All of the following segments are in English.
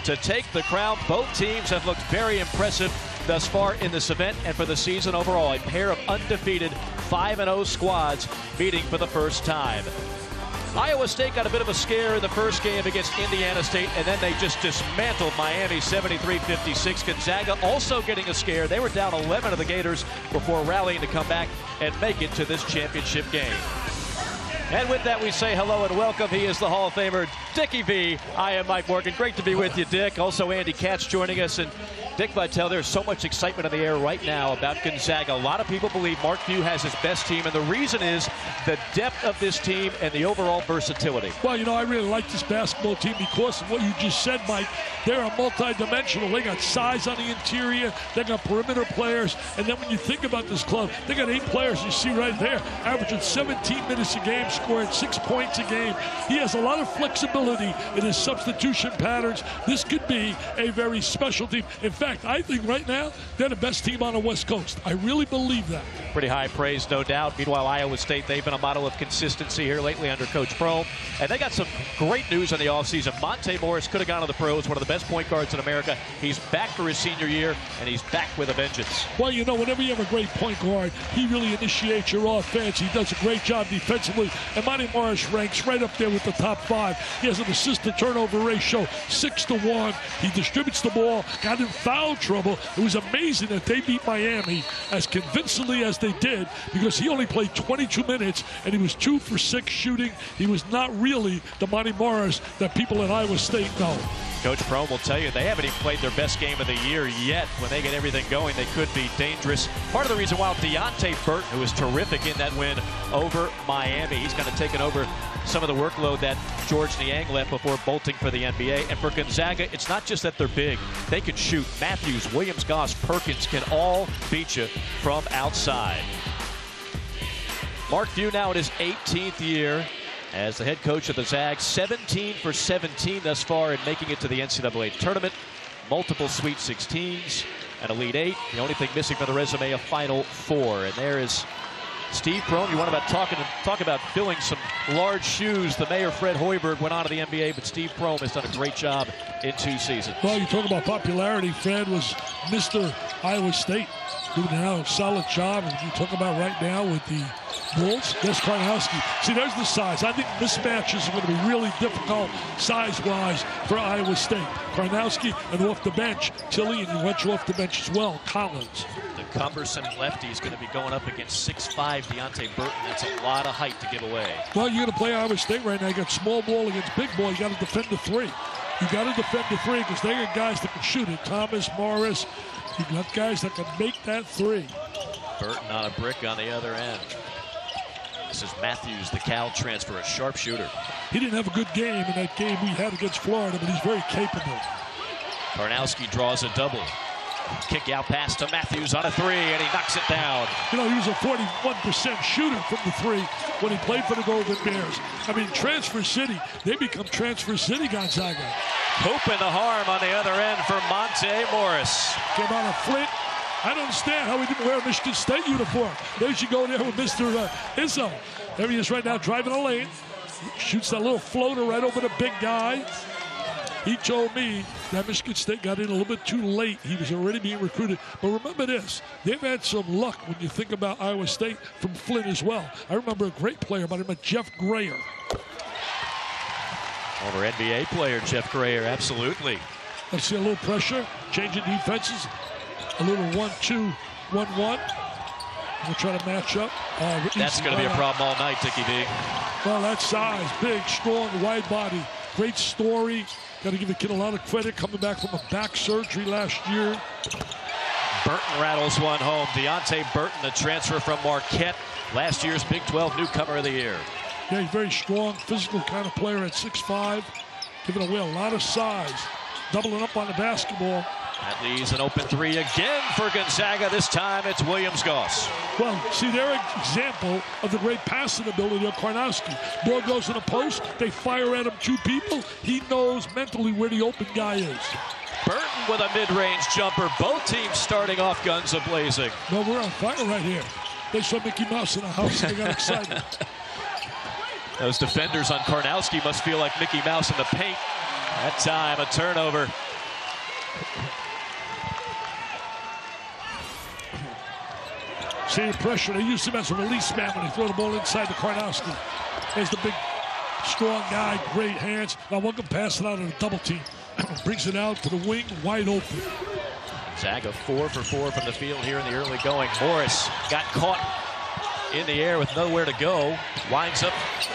to take the crown. Both teams have looked very impressive thus far in this event and for the season overall. A pair of undefeated 5-0 squads meeting for the first time. Iowa State got a bit of a scare in the first game against Indiana State, and then they just dismantled Miami 73-56. Gonzaga also getting a scare. They were down 11 of the Gators before rallying to come back and make it to this championship game. And with that, we say hello and welcome. He is the Hall of Famer, Dickie V. I am Mike Morgan. Great to be with you, Dick. Also, Andy Katz joining us. And Dick Vitale, there's so much excitement in the air right now about Gonzaga. A lot of people believe Mark Few has his best team, and the reason is the depth of this team and the overall versatility. Well, you know, I really like this basketball team because of what you just said, Mike. They're multi-dimensional. They got size on the interior. They got perimeter players. And then when you think about this club, they got 8 players you see right there, averaging 17 minutes a game, scoring 6 points a game. He has a lot of flexibility in his substitution patterns. This could be a very special team. In fact, I think right now they're the best team on the West Coast. I really believe that. Pretty high praise, no doubt. Meanwhile, Iowa State, they've been a model of consistency here lately under Coach Prohm. And they got some great news in the offseason. Monte Morris could have gone to the pros, one of the best point guards in America. He's back for his senior year, and he's back with a vengeance. Well, you know, whenever you have a great point guard, he really initiates your offense. He does a great job defensively. And Monte Morris ranks right up there with the top 5. He has an assist-to-turnover ratio 6-to-1. He distributes the ball, got in foul trouble. It was amazing that they beat Miami as convincingly as they did because he only played 22 minutes and he was 2 for 6 shooting. He was not really the Monte Morris that people at Iowa State know. Coach Prohm will tell you they haven't even played their best game of the year yet. When they get everything going, they could be dangerous. Part of the reason why Deontay Burton, who was terrific in that win over Miami, he's kind of taken over some of the workload that George Niang left before bolting for the NBA. And for Gonzaga, it's not just that they're big. They can shoot. Matthews, Williams, Goss, Perkins can all beat you from outside. Mark Few now in his 18th year as the head coach of the Zags, 17 for 17 thus far in making it to the NCAA tournament. Multiple Sweet 16s, an Elite 8. The only thing missing from the resume, a Final 4. And there is Steve Prohm. You want about talk about filling some large shoes. The mayor, Fred Hoiberg, went on to the NBA, but Steve Prohm has done a great job in 2 seasons. Well, you talk about popularity. Fred was Mr. Iowa State, doing a solid job. And you talk about right now with the Bulls, there's Karnowski. See, there's the size. I think mismatches are going to be really difficult size-wise for Iowa State. Karnowski, and off the bench, Tilly, and you went off the bench as well, Collins. The cumbersome lefty is going to be going up against 6'5" Deontay Burton. That's a lot of height to give away. Well, you're going to play Iowa State right now. You got small ball against big ball. You got to defend the 3. You got to defend the 3 because they got guys that can shoot it. Thomas, Morris. You got guys that can make that 3. Burton on a brick on the other end. This is Matthews, the Cal transfer, a sharpshooter. He didn't have a good game in that game we had against Florida, but he's very capable. Karnowski draws a double. Kick out pass to Matthews on a 3, and he knocks it down. You know, he was a 41% shooter from the 3 when he played for the Golden Bears. I mean, Transfer City, they become Transfer City Gonzaga. Hope in the harm on the other end for Monte Morris. Came out of Flint. I don't understand how he didn't wear a Michigan State uniform. There you go there with Mr. Izzo. There he is right now driving a lane. Shoots that little floater right over the big guy. He told me that Michigan State got in a little bit too late. He was already being recruited. But remember this, they've had some luck when you think about Iowa State from Flint as well. I remember a great player by the name of Jeff Grayer. Former NBA player Jeff Grayer, absolutely. Let's see a little pressure, changing defenses. A little 1-2, 1-1. We'll try to match up. That's going to be a problem all night, Dickie V. Well, that size, big, strong, wide body. Great story. Got to give the kid a lot of credit coming back from a back surgery last year. Burton rattles one home. Deontay Burton, the transfer from Marquette. Last year's Big 12 newcomer of the year. Yeah, he's very strong, physical kind of player at 6'5". Giving away a lot of size. Doubling up on the basketball. That leaves an open 3 again for Gonzaga. This time it's Williams Goss. Well, see, they're an example of the great passing ability of Karnowski. Ball goes in a post, they fire at him 2 people. He knows mentally where the open guy is. Burton with a mid-range jumper. Both teams starting off guns a-blazing. No, we're on fire right here. They saw Mickey Mouse in the house and they got excited. Those defenders on Karnowski must feel like Mickey Mouse in the paint. That time, a turnover See the pressure. They use him as a release man when they throw the ball inside to Karnowski. There's the big, strong guy, great hands. Now one can pass it out in a double team. Brings it out to the wing, wide open. Zaga 4 for 4 from the field here in the early going. Morris got caught in the air with nowhere to go. Winds up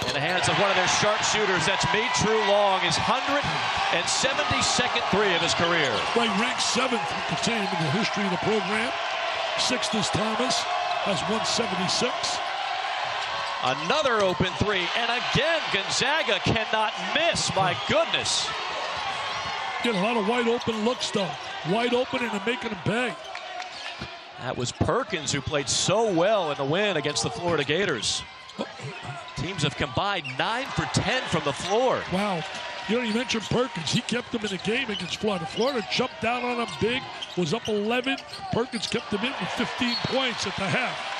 in the hands of one of their sharpshooters. That's True Long, his 172nd three of his career. Right, ranked 7th continuing in the history of the program. 6th is Thomas, has 176. Another open three, and again Gonzaga cannot miss. My goodness. Get a lot of wide open looks though. Wide open and they're making them pay. That was Perkins who played so well in the win against the Florida Gators. Teams have combined 9 for 10 from the floor. Wow. You know, you mentioned Perkins. He kept them in the game against Florida. Florida jumped down on them big, was up 11. Perkins kept them in with 15 points at the half.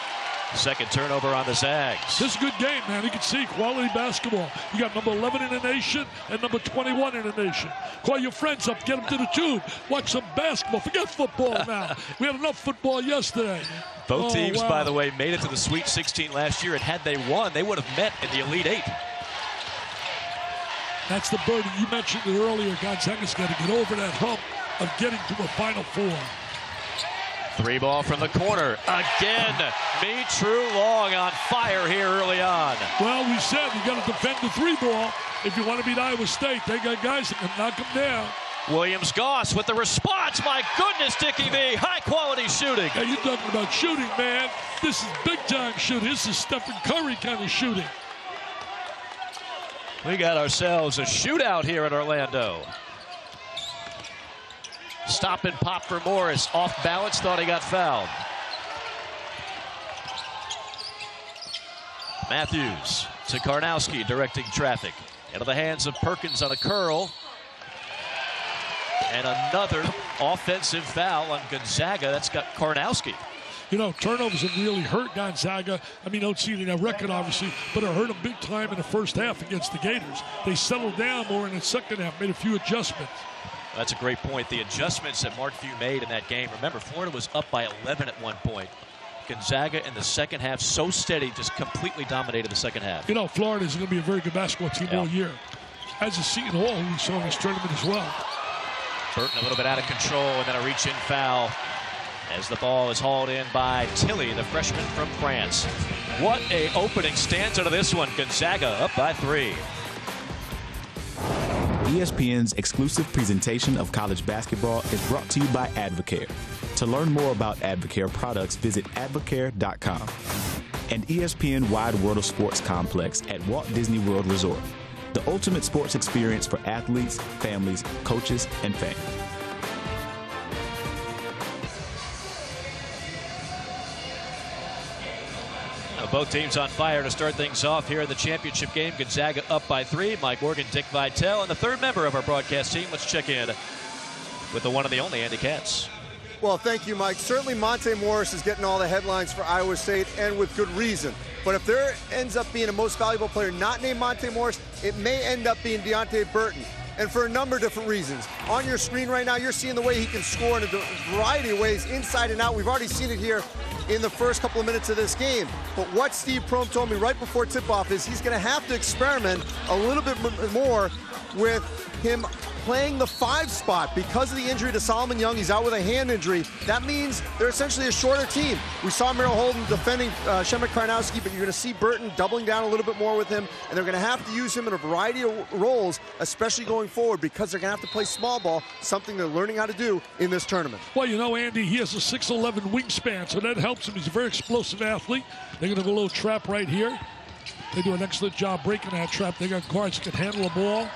Second turnover on the Zags. This is a good game, man. You can see quality basketball. You got number 11 in the nation and number 21 in the nation. Call your friends up, get them to the tune. Watch some basketball. Forget football now. We had enough football yesterday. Both teams, by the way, made it to the Sweet 16 last year, and had they won, they would have met in the Elite Eight. That's the burden. You mentioned it earlier. Gonzaga's got to get over that hump of getting to a Final Four. Three ball from the corner. Again, True Long on fire here early on. Well, we said you got to defend the three ball if you want to beat Iowa State. They got guys that can knock them down. Williams-Goss with the response. My goodness, Dickie V. High-quality shooting. Hey, you're talking about shooting, man. This is big-time shooting. This is Stephen Curry kind of shooting. We got ourselves a shootout here in Orlando. Stop and pop for Morris. Off balance, thought he got fouled. Matthews to Karnowski, directing traffic. Into the hands of Perkins on a curl. And another offensive foul on Gonzaga. That's got Karnowski. You know, turnovers have really hurt Gonzaga. I mean, don't see it in their record, obviously, but it hurt them big time in the first half against the Gators. They settled down more in the second half, made a few adjustments. That's a great point. The adjustments that Mark Few made in that game. Remember, Florida was up by 11 at one point. Gonzaga in the second half, so steady, just completely dominated the second half. You know, Florida is going to be a very good basketball team all year. As a Seton Hall, who we saw in this tournament as well. Burton a little bit out of control, and then a reach-in foul as the ball is hauled in by Tilly, the freshman from France. What a opening stanza to this one. Gonzaga up by 3. ESPN's exclusive presentation of college basketball is brought to you by Advocare. To learn more about Advocare products, visit advocare.com. And ESPN Wide World of Sports Complex at Walt Disney World Resort. The ultimate sports experience for athletes, families, coaches, and fans. Both teams on fire to start things off here in the championship game. Gonzaga up by 3. Mike Morgan, Dick Vitale, and the third member of our broadcast team. Let's check in with the one and the only Andy Katz. Well, thank you, Mike. Certainly Monte Morris is getting all the headlines for Iowa State, and with good reason. But if there ends up being a most valuable player not named Monte Morris, it may end up being Deonte Burton. And for a number of different reasons. On your screen right now, you're seeing the way he can score in a variety of ways, inside and out. We've already seen it here in the first couple of minutes of this game. But what Steve Prohm told me right before tip-off is he's going to have to experiment a little bit more with him playing the 5 spot because of the injury to Solomon Young. He's out with a hand injury. That means they're essentially a shorter team. We saw Merrill Holden defending Shemek Karnowski, but you're going to see Burton doubling down a little bit more with him, and they're going to have to use him in a variety of roles, especially going forward, because they're going to have to play small ball, something they're learning how to do in this tournament. Well, you know, Andy, he has a 6'11 wingspan, so that helps him. He's a very explosive athlete. They're going to go a little trap right here. They do an excellent job breaking that trap. They got guards that can handle the ball.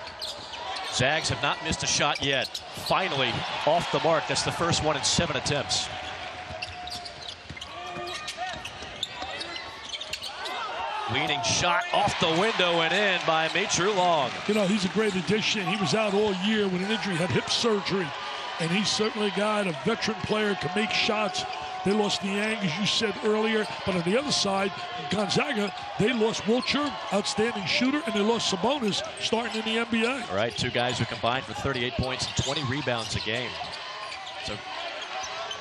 Zags have not missed a shot yet. Finally, off the mark. That's the first one in 7 attempts. Leaning shot off the window and in by True Long. You know, he's a great addition. He was out all year with an injury, had hip surgery. And he's certainly a guy, a veteran player, can make shots. They lost Niang, as you said earlier. But on the other side, Gonzaga, they lost Wilcher, outstanding shooter, and they lost Sabonis, starting in the NBA. All right, 2 guys who combined for 38 points and 20 rebounds a game. So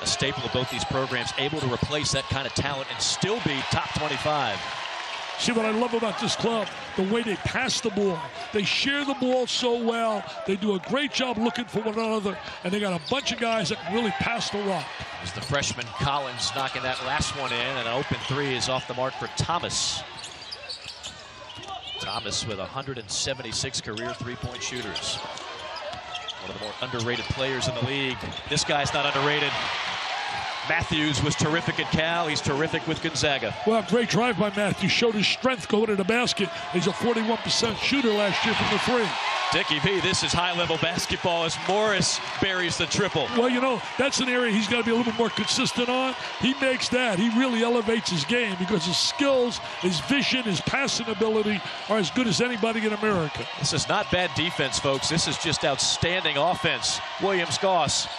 a staple of both these programs, able to replace that kind of talent and still be top 25. See what I love about this club? The way they pass the ball. They share the ball so well. They do a great job looking for one another, and they got a bunch of guys that can really pass the rock. As the freshman Collins knocking that last one in, and an open three is off the mark for Thomas. Thomas with 176 career three-point shooters. One of the more underrated players in the league. This guy's not underrated. Matthews was terrific at Cal. He's terrific with Gonzaga. Well, great drive by Matthews. Showed his strength going to the basket. He's a 41% shooter last year from the three. Dickie V, this is high-level basketball as Morris buries the triple. Well, you know, that's an area he's got to be a little bit more consistent on. He makes that. He really elevates his game because his skills, his vision, his passing ability are as good as anybody in America. This is not bad defense, folks. This is just outstanding offense. Williams-Goss,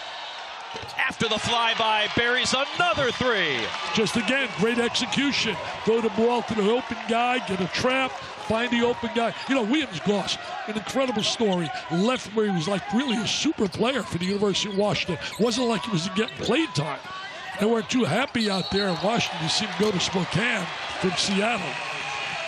after the flyby, buries another three. Just again, great execution. Throw the ball to the open guy, get a trap, find the open guy. You know, Williams-Goss, an incredible story. Left where he was like really a super player for the University of Washington. Wasn't like he was getting playing time. They weren't too happy out there in Washington. You see him go to Spokane from Seattle.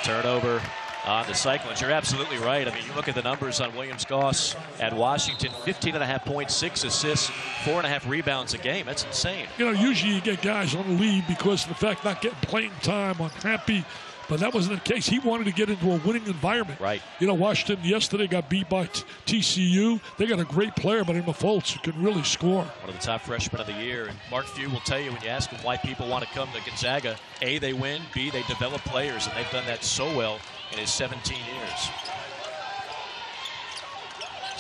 Turnover on the Cyclones. You're absolutely right. I mean, you look at the numbers on Williams-Goss at Washington, 15.5 points, 6 assists, 4.5 rebounds a game. That's insane. You know, usually you get guys on the lead because of the fact not getting playing time, unhappy. But that wasn't the case. He wanted to get into a winning environment. Right. You know, Washington yesterday got beat by TCU. They got a great player, but Emma Fultz, who can really score. One of the top freshmen of the year. And Mark Few will tell you when you ask him why people want to come to Gonzaga, A, they win, B, they develop players, and they've done that so well in his 17 years.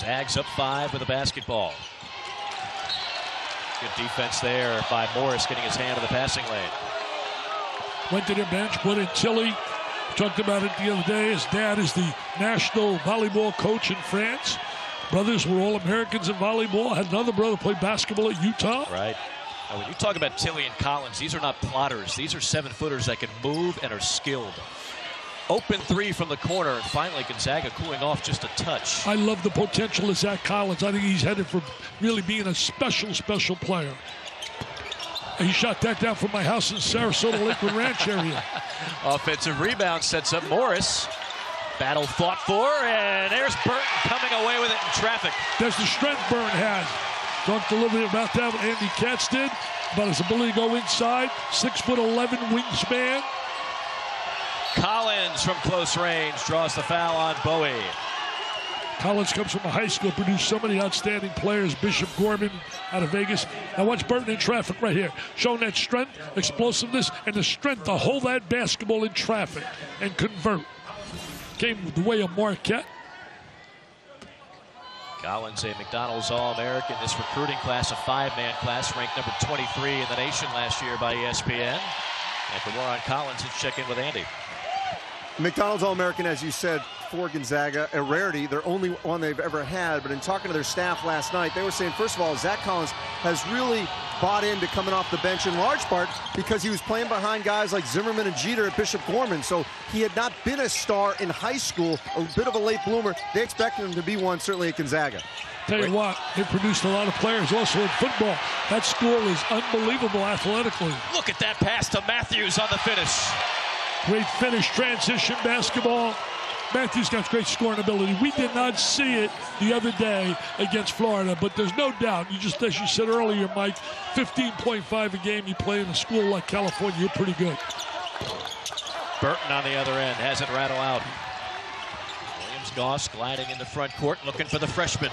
Zags up 5 with a basketball. Good defense there by Morris getting his hand in the passing lane. Went to the bench, put in Tilly. Talked about it the other day. His dad is the national volleyball coach in France. Brothers were All-Americans in volleyball. Had another brother play basketball at Utah. Right. Now, when you talk about Tilly and Collins, these are not plotters. These are 7-footers that can move and are skilled. Open three from the corner, and finally Gonzaga cooling off just a touch. I love the potential of Zach Collins. I think he's headed for really being a special player. He shot that down from my house in Sarasota, Lakewood Ranch area. Offensive rebound sets up Morris. Battle fought for, and there's Burton coming away with it in traffic. There's the strength Burton has. Talked a little bit about that what Andy Katz did, about his ability to go inside. 6'11" wingspan. Collins from close range draws the foul on Bowie. Collins comes from a high school, produced so many outstanding players. Bishop Gorman out of Vegas. Now watch Burton in traffic right here. Showing that strength, explosiveness, and the strength to hold that basketball in traffic and convert. Came the way of Marquette. Collins, a McDonald's All-American. This recruiting class, a 5-man class, ranked number 23 in the nation last year by ESPN. And for more on Collins, let's check in with Andy. McDonald's All-American, as you said, for Gonzaga, a rarity, their only one they've ever had. But in talking to their staff last night, they were saying, first of all, Zach Collins has really bought into coming off the bench in large part because he was playing behind guys like Zimmerman and Jeter at Bishop Gorman. So he had not been a star in high school, a bit of a late bloomer. They expected him to be one, certainly at Gonzaga. Tell you what, they produced a lot of players also in football. That school is unbelievable athletically. Look at that pass to Matthews on the finish. Great finish, transition basketball. Matthews got great scoring ability. We did not see it the other day against Florida, but there's no doubt. You just, as you said earlier, Mike, 15.5 a game. You play in a school like California, you're pretty good. Burton on the other end has it rattle out. Williams-Goss gliding in the front court, looking for the freshman.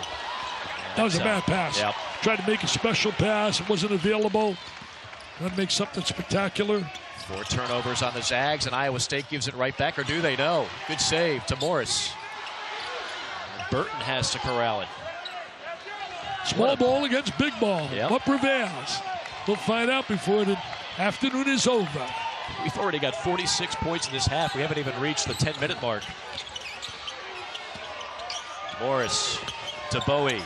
That was a bad pass. Yep. Tried to make a special pass. It wasn't available. Trying to make something spectacular. 4 turnovers on the Zags, and Iowa State gives it right back, or do they? No. Good save to Morris. And Burton has to corral it. Small ball against big ball. Yep. What prevails? We'll find out before the afternoon is over. We've already got 46 points in this half. We haven't even reached the 10-minute mark. Morris to Bowie.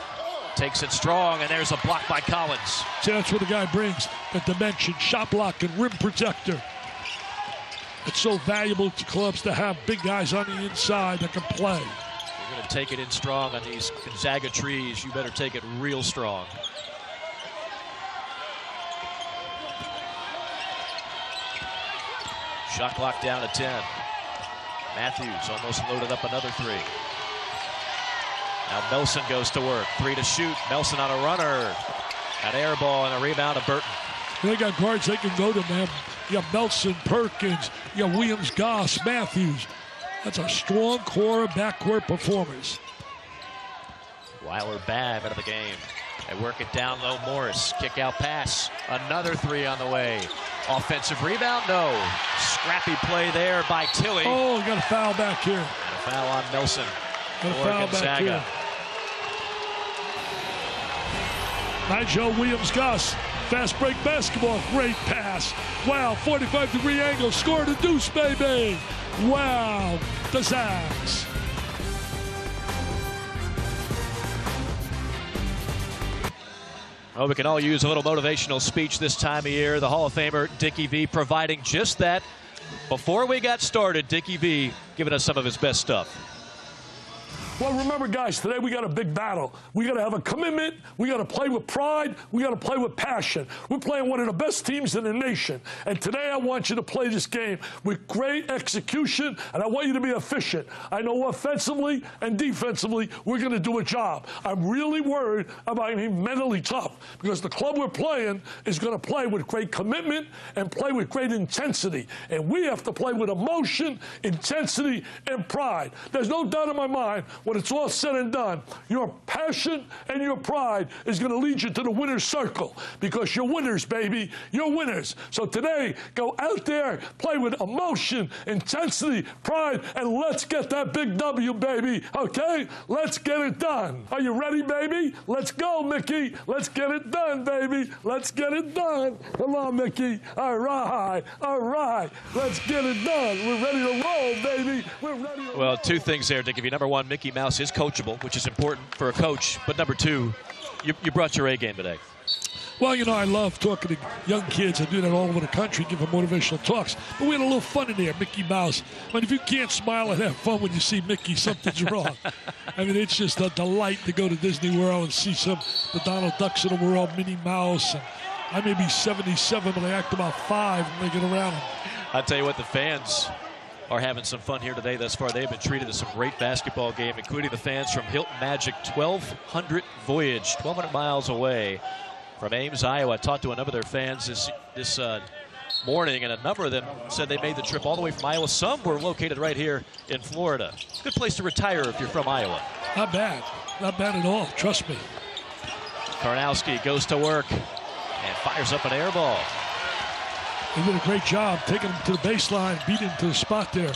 Takes it strong, and there's a block by Collins. See, that's what the guy brings. The dimension, shot block, and rim protector. It's so valuable to clubs to have big guys on the inside that can play. You're going to take it in strong on these Gonzaga trees. You better take it real strong. Shot clock down to 10. Matthews almost loaded up another three. Now Melson goes to work. 3 to shoot. Melson on a runner. An air ball and a rebound to Burton. They got guards they can go to, man. You got Melson, Perkins, you got Williams, Goss, Matthews. That's a strong core backcourt performance. Weiler Babb out of the game. They work it down low. Morris, kick out pass. Another three on the way. Offensive rebound? No. Scrappy play there by Tilly. Oh, got a foul back here. And a foul on Nelson. Got a foul back here. Nigel Williams-Goss. Fast break basketball. Great pass. Wow, 45-degree angle. Score the deuce, baby. Wow, the Zags. Well, we can all use a little motivational speech this time of year. The Hall of Famer, Dickie V, providing just that. Before we got started, Dickie V giving us some of his best stuff. Well, remember, guys, today we got a big battle. We got to have a commitment. We got to play with pride. We got to play with passion. We're playing one of the best teams in the nation. And today I want you to play this game with great execution, and I want you to be efficient. I know offensively and defensively we're going to do a job. I'm really worried about being mentally tough because the club we're playing is going to play with great commitment and play with great intensity. And we have to play with emotion, intensity, and pride. There's no doubt in my mind when it's all said and done, your passion and your pride is going to lead you to the winner's circle because you're winners, baby. You're winners. So today, go out there, play with emotion, intensity, pride, and let's get that big W, baby. Okay? Let's get it done. Are you ready, baby? Let's go, Mickey. Let's get it done, baby. Let's get it done. Come on, Mickey. All right. All right. Let's get it done. We're ready to roll, baby. We're ready to roll. Well, two things there, Dick. If you number one, Mickey Mouse is coachable, which is important for a coach. But number two, you brought your A game today. Well, you know, I love talking to young kids. I do that all over the country, give them motivational talks. But we had a little fun in there, Mickey Mouse. I mean, if you can't smile and have fun when you see Mickey, something's wrong. I mean, it's just a delight to go to Disney World and see the Donald Ducks of the world, Minnie Mouse. And I may be 77, but I act about 5 when they get around them. I'll tell you what, the fans are having some fun here today thus far. They've been treated to some great basketball game, including the fans from Hilton Magic 1200 Voyage, 1,200 miles away from Ames, Iowa. I talked to a number of their fans this morning, and a number of them said they made the trip all the way from Iowa. Some were located right here in Florida. Good place to retire if you're from Iowa. Not bad. Not bad at all. Trust me. Karnowski goes to work and fires up an air ball. They did a great job taking him to the baseline, beating him to the spot there.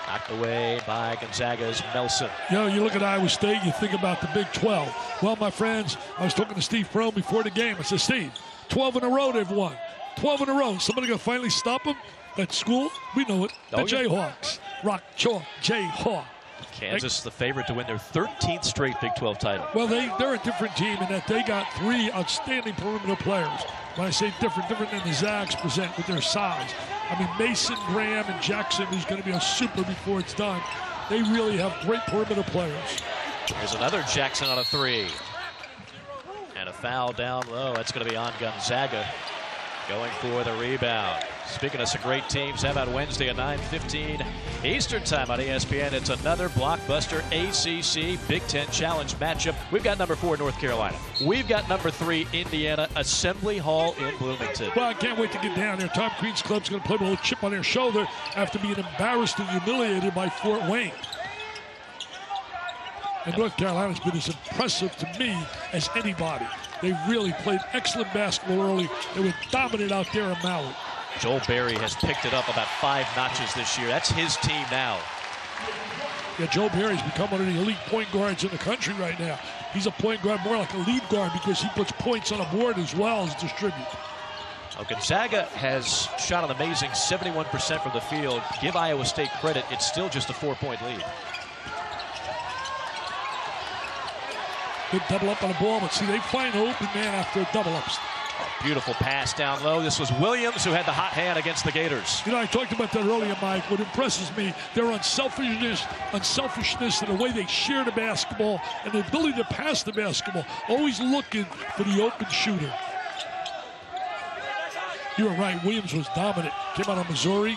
Knocked away by Gonzaga's Melson. You know, you look at Iowa State, you think about the Big 12. Well, my friends, I was talking to Steve Prohm before the game. I said, Steve, 12 in a row they've won. 12 in a row. Somebody going to finally stop them at school? We know it. The Jayhawks. Rock, chalk, Jayhawk. Kansas, the favorite to win their 13th straight Big 12 title. Well, they're a different team in that they got 3 outstanding perimeter players. When I say different than the Zags present with their size. I mean, Mason, Graham, and Jackson, who's going to be a super before it's done. They really have great perimeter players. There's another Jackson on a 3. And a foul down low. That's going to be on Gonzaga. Going for the rebound. Speaking of some great teams, how about Wednesday at 9:15 Eastern Time on ESPN? It's another blockbuster ACC Big Ten Challenge matchup. We've got number 4 North Carolina. We've got number 3 Indiana, Assembly Hall in Bloomington. Well, I can't wait to get down there. Tom Crean's club's going to play with a little chip on their shoulder after being embarrassed and humiliated by Fort Wayne. And North Carolina's been as impressive to me as anybody. They really played excellent basketball early. They were dominant out there in Maui. Joel Berry has picked it up about 5 notches this year. That's his team now. Yeah, Joel Berry's become one of the elite point guards in the country right now. He's a point guard, more like a lead guard because he puts points on the board as well as distribute. Well, Gonzaga has shot an amazing 71% from the field. Give Iowa State credit, it's still just a 4-point lead. Good double up on the ball, but see, they find an open man after a double up. Beautiful pass down low. This was Williams who had the hot hand against the Gators. You know, I talked about that earlier, Mike. What impresses me, their unselfishness and the way they share the basketball and the ability to pass the basketball, always looking for the open shooter. You were right. Williams was dominant. Came out of Missouri.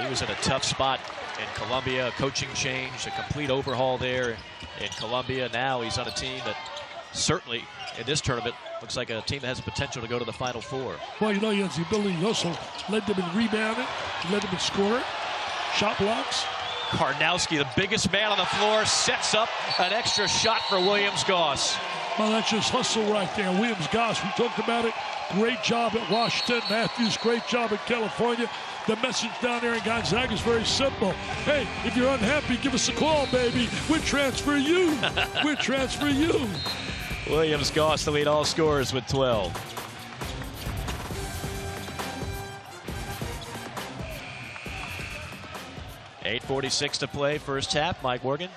He was in a tough spot in Columbia. A coaching change, a complete overhaul there in Columbia. Now he's on a team that certainly in this tournament looks like a team that has the potential to go to the Final Four. Well, you know, he has the ability. He also led them in rebounding. He led them in scoring. Shot blocks. Karnowski, the biggest man on the floor, sets up an extra shot for Williams-Goss. Well, that's just hustle right there. Williams-Goss, we talked about it. Great job at Washington. Matthews, great job at California. The message down there in Gonzaga is very simple. Hey, if you're unhappy, give us a call, baby. We'll transfer you. We'll transfer you. Williams-Goss to lead all scorers with 12. .8:46 to play, first half. Mike Morgan,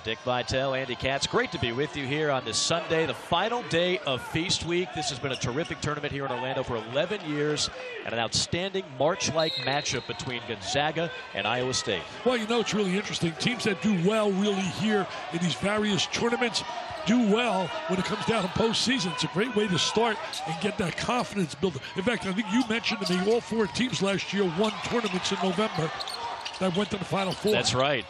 Dick Vitale, Andy Katz. Great to be with you here on this Sunday, the final day of Feast Week. This has been a terrific tournament here in Orlando for 11 years and an outstanding March-like matchup between Gonzaga and Iowa State. Well, you know, it's really interesting. Teams that do well really here in these various tournaments do well when it comes down to postseason. It's a great way to start and get that confidence built. In fact, I think you mentioned to me all 4 teams last year won tournaments in November that went to the Final Four. That's right.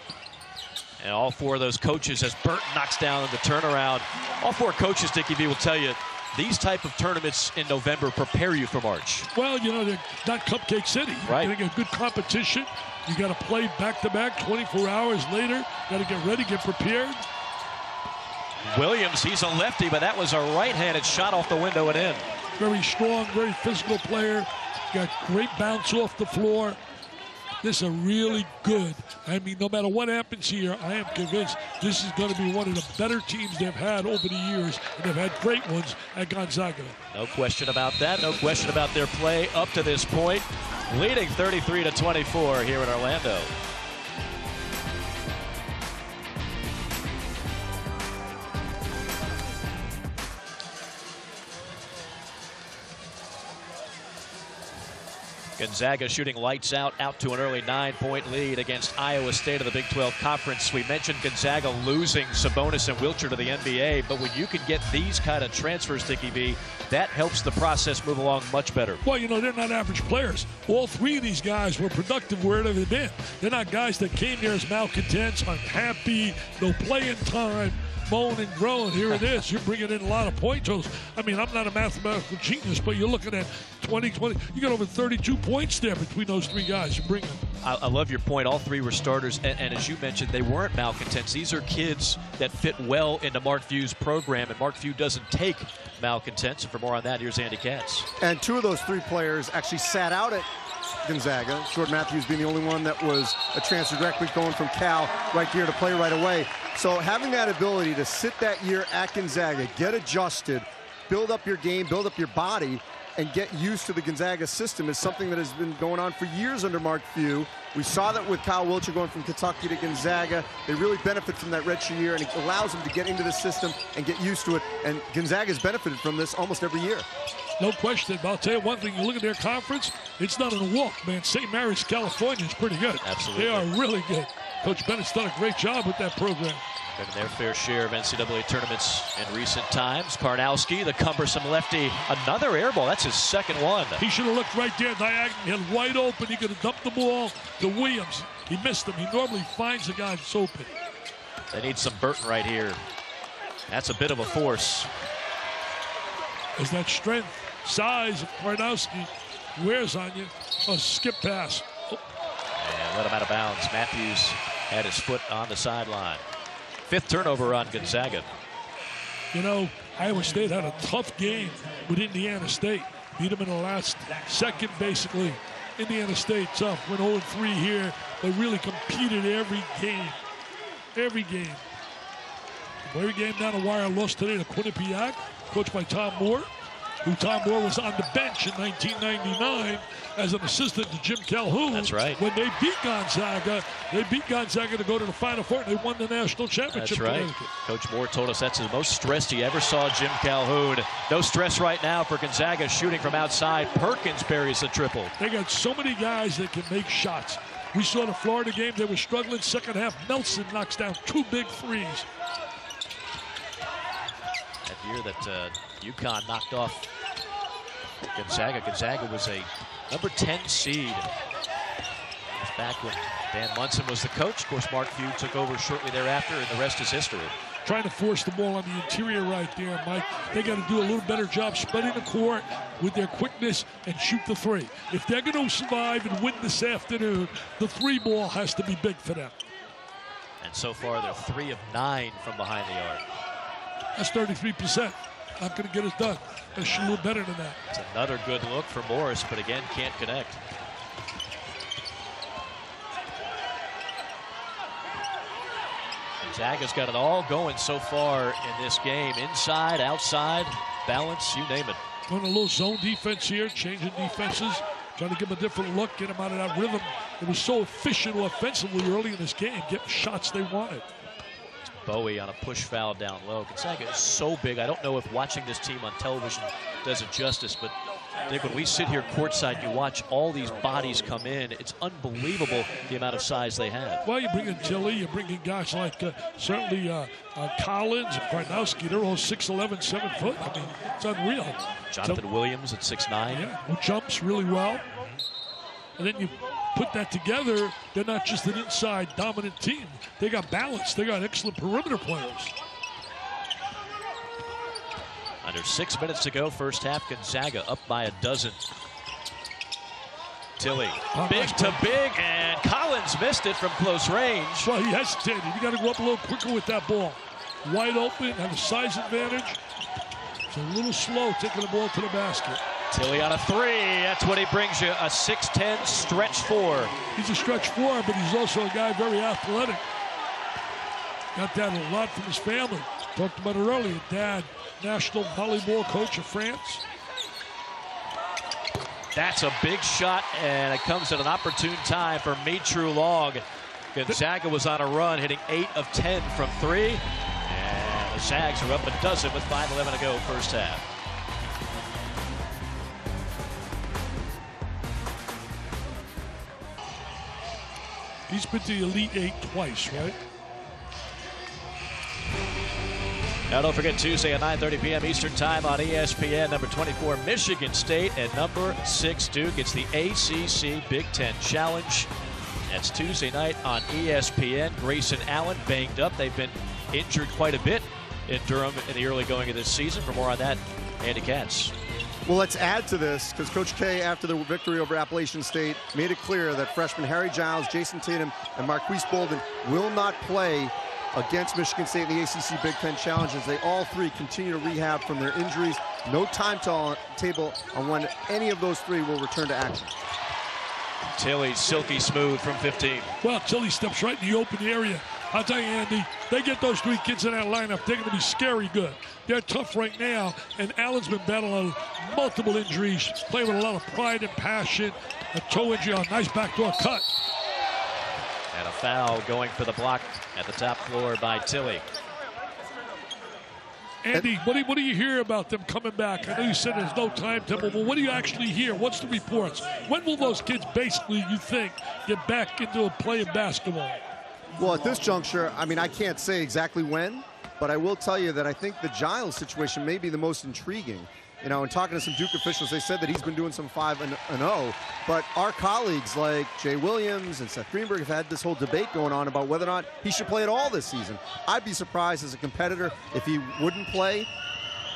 And all 4 of those coaches, as Burton knocks down the turnaround, all 4 coaches, Dickie V, will tell you these type of tournaments in November prepare you for March. Well, you know, they're not Cupcake City. Right. You're going to get good competition. You got to play back-to-back 24 hours later. Got to get ready, get prepared. Williams, he's a lefty, but that was a right-handed shot off the window and in. Very strong, very physical player. Got great bounce off the floor. This is a really good. I mean, no matter what happens here, I am convinced this is going to be one of the better teams they've had over the years, and they've had great ones at Gonzaga. No question about that. No question about their play up to this point. Leading 33-24 here in Orlando. Gonzaga shooting lights out to an early 9-point lead against Iowa State of the Big 12 Conference. We mentioned Gonzaga losing Sabonis and Wiltshire to the NBA, but when you can get these kind of transfers, Dickie V, that helps the process move along much better. Well, you know, they're not average players. All 3 of these guys were productive wherever they've been. They're not guys that came there as malcontents, unhappy, no playing time, moan and groan. Here it is. You're bringing in a lot of point totals. I mean, I'm not a mathematical genius, but you're looking at 20. You got over 32 points there between those 3 guys you're bringing. I love your point. All 3 were starters, and as you mentioned, they weren't malcontents. These are kids that fit well into Mark Few's program, and Mark Few doesn't take malcontents. And for more on that, here's Andy Katz. And 2 of those 3 players actually sat out at Gonzaga. Jordan Matthews being the only one that was a transfer directly going from Cal right here to play right away. So having that ability to sit that year at Gonzaga, get adjusted, build up your game, build up your body, and get used to the Gonzaga system is something that has been going on for years under Mark Few. We saw that with Kyle Wiltshire going from Kentucky to Gonzaga. They really benefit from that redshirt year, and it allows them to get into the system and get used to it. And Gonzaga's benefited from this almost every year. No question. But I'll tell you one thing. You look at their conference, it's not in a walk, man. St. Mary's, California is pretty good. Absolutely. They are really good. Coach Bennett's done a great job with that program. Been their fair share of NCAA tournaments in recent times. Karnowski, the cumbersome lefty, another air ball. That's his second one. He should have looked right there diagonally. He had wide open. He could have dumped the ball to Williams. He missed him. He normally finds the guy that's open. They need some Burton right here. That's a bit of a force. As that strength, size of Karnowski wears on you. A skip pass. Oh. And let him out of bounds. Matthews had his foot on the sideline. 5th turnover on Gonzaga. You know, Iowa State had a tough game with Indiana State. Beat them in the last second, basically. Indiana State tough. Went 0-3 here, but really competed every game. Every game. Every game down the wire. Lost today to Quinnipiac, coached by Tom Moore, who Tom Moore was on the bench in 1999 as an assistant to Jim Calhoun. That's right. When they beat Gonzaga to go to the Final Four, and they won the national championship. That's right. Coach Moore told us that's the most stressed he ever saw Jim Calhoun. No stress right now for Gonzaga shooting from outside. Perkins buries the triple. They got so many guys that can make shots. We saw the Florida game. They were struggling. Second half, Nelson knocks down 2 big threes. That year that UConn knocked off Gonzaga was a number 10 seed. It was back when Dan Munson was the coach. Of course, Mark Few took over shortly thereafter, and the rest is history. Trying to force the ball on the interior right there, Mike. They got to do a little better job spreading the court with their quickness and shoot the three. If they're going to survive and win this afternoon, the three ball has to be big for them. And so far, they're 3 of 9 from behind the arc. That's 33%. Not going to get it done. They should do better than that. It's another good look for Morris, but again, can't connect. Gonzaga's got it all going so far in this game. Inside, outside, balance, you name it. Doing a little zone defense here, changing defenses, trying to give them a different look, get them out of that rhythm. It was so efficient offensively early in this game, getting shots they wanted. Bowie on a push foul down low. Gonzaga is so big. I don't know if watching this team on television does it justice, but I think when we sit here courtside, you watch all these bodies come in. It's unbelievable the amount of size they have. Well, you bring in Tilly, you bring in guys like certainly Collins and Karnowski. They're all 6'11", 7 foot. I mean, it's unreal. Jonathan Williams at 6'9". Yeah, who jumps really well. And then you put that together, they're not just an inside dominant team. They got balance. They got excellent perimeter players. Under 6 minutes to go, first half. Gonzaga up by a dozen. Tilly, big to big, and Collins missed it from close range. Well, he hesitated. You got to go up a little quicker with that ball. Wide open, have a size advantage. It's a little slow taking the ball to the basket. Tilly on a 3. That's what he brings you, a 6'10" stretch 4. He's a stretch 4, but he's also a guy very athletic. Got that a lot from his family. Talked about it earlier. Dad, national volleyball coach of France. That's a big shot, and it comes at an opportune time for Mitru Long. Gonzaga was on a run, hitting 8 of 10 from 3. And the Zags are up a dozen with 5:11 to go first half. He's been to the Elite 8 twice, right? Now don't forget, Tuesday at 9:30 p.m. Eastern Time on ESPN, number 24 Michigan State and number 6 Duke. It's the ACC Big Ten Challenge. That's Tuesday night on ESPN. Grayson Allen banged up. They've been injured quite a bit in Durham in the early going of this season. For more on that, Andy Katz. Well, let's add to this, because Coach K, after the victory over Appalachian State, made it clear that freshmen Harry Giles, Jason Tatum, and Marquise Bolden will not play against Michigan State in the ACC Big Ten Challenge, as they all three continue to rehab from their injuries. No timetable on when any of those three will return to action. Tilly silky smooth from 15. Well, Tilly steps right in the open area. I'll tell you, Andy, they get those 3 kids in that lineup, they're going to be scary good. They're tough right now, and Allen's been battling multiple injuries, playing with a lot of pride and passion. A toe injury on a nice backdoor cut. And a foul going for the block at the top floor by Tilly. Andy, what do you hear about them coming back? I know you said there's no timetable, but what do you actually hear? What's the reports? When will those kids basically, you think, get back into playing basketball? Well, at this juncture, I mean, I can't say exactly when, but I will tell you that I think the Giles situation may be the most intriguing. You know, in talking to some Duke officials, they said that he's been doing some 5-0, but our colleagues like Jay Williams and Seth Greenberg have had this whole debate going on about whether or not he should play at all this season. I'd be surprised as a competitor if he wouldn't play,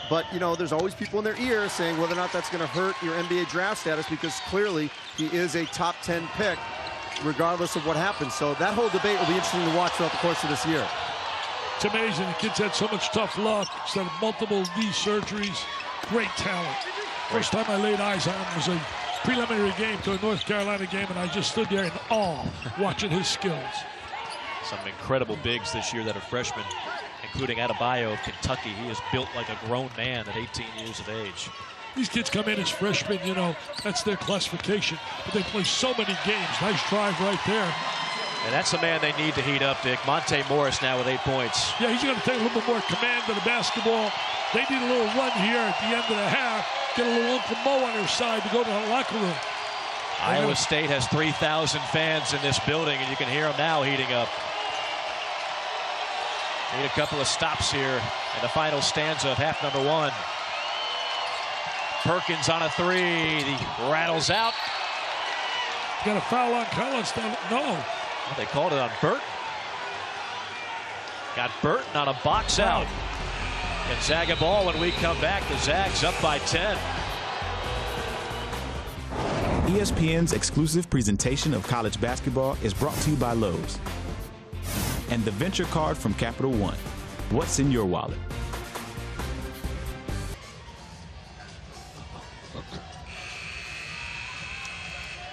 but, you know, there's always people in their ear saying whether or not that's going to hurt your NBA draft status, because clearly he is a top 10 pick regardless of what happens. So that whole debate will be interesting to watch throughout the course of this year. It's amazing. The kids had so much tough luck. Instead of multiple knee surgeries, great talent. First time I laid eyes on him was a preliminary game to a North Carolina game, and I just stood there in awe watching his skills. Some incredible bigs this year that are freshmen, including Adebayo of Kentucky. He is built like a grown man at 18 years of age. These kids come in as freshmen, you know, that's their classification. But they play so many games. Nice drive right there. And that's the man they need to heat up, Dick. Monte Morris now with 8 points. Yeah, he's going to take a little bit more command of the basketball. They need a little run here at the end of the half. Get a little Uncle Mo on their side to go to the locker room. Iowa State has 3,000 fans in this building, and you can hear them now heating up. Need a couple of stops here in the final stanza of half number 1. Perkins on a three. He rattles out. Got a foul on Collins. No. Well, they called it on Burton. Got Burton on a box out. Gonzaga ball when we come back. The Zags up by 10. ESPN's exclusive presentation of college basketball is brought to you by Lowe's. And the Venture Card from Capital One. What's in your wallet?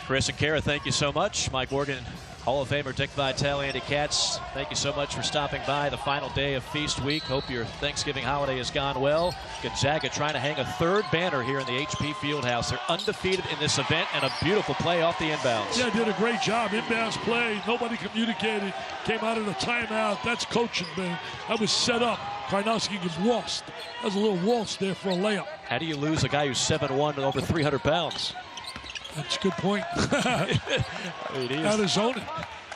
Chris and Kara, thank you so much. Mike Morgan, Hall of Famer Dick Vitale, Andy Katz, thank you so much for stopping by the final day of Feast Week. Hope your Thanksgiving holiday has gone well. Gonzaga trying to hang a third banner here in the HP Fieldhouse. They're undefeated in this event, and a beautiful play off the inbounds. Yeah, did a great job. Inbounds play. Nobody communicated. Came out of the timeout. That's coaching, man. That was set up. Karnowski gets waltzed. That was a little waltz there for a layup. How do you lose a guy who's 7'1" and over 300 pounds? That's a good point. I mean, Out of zone.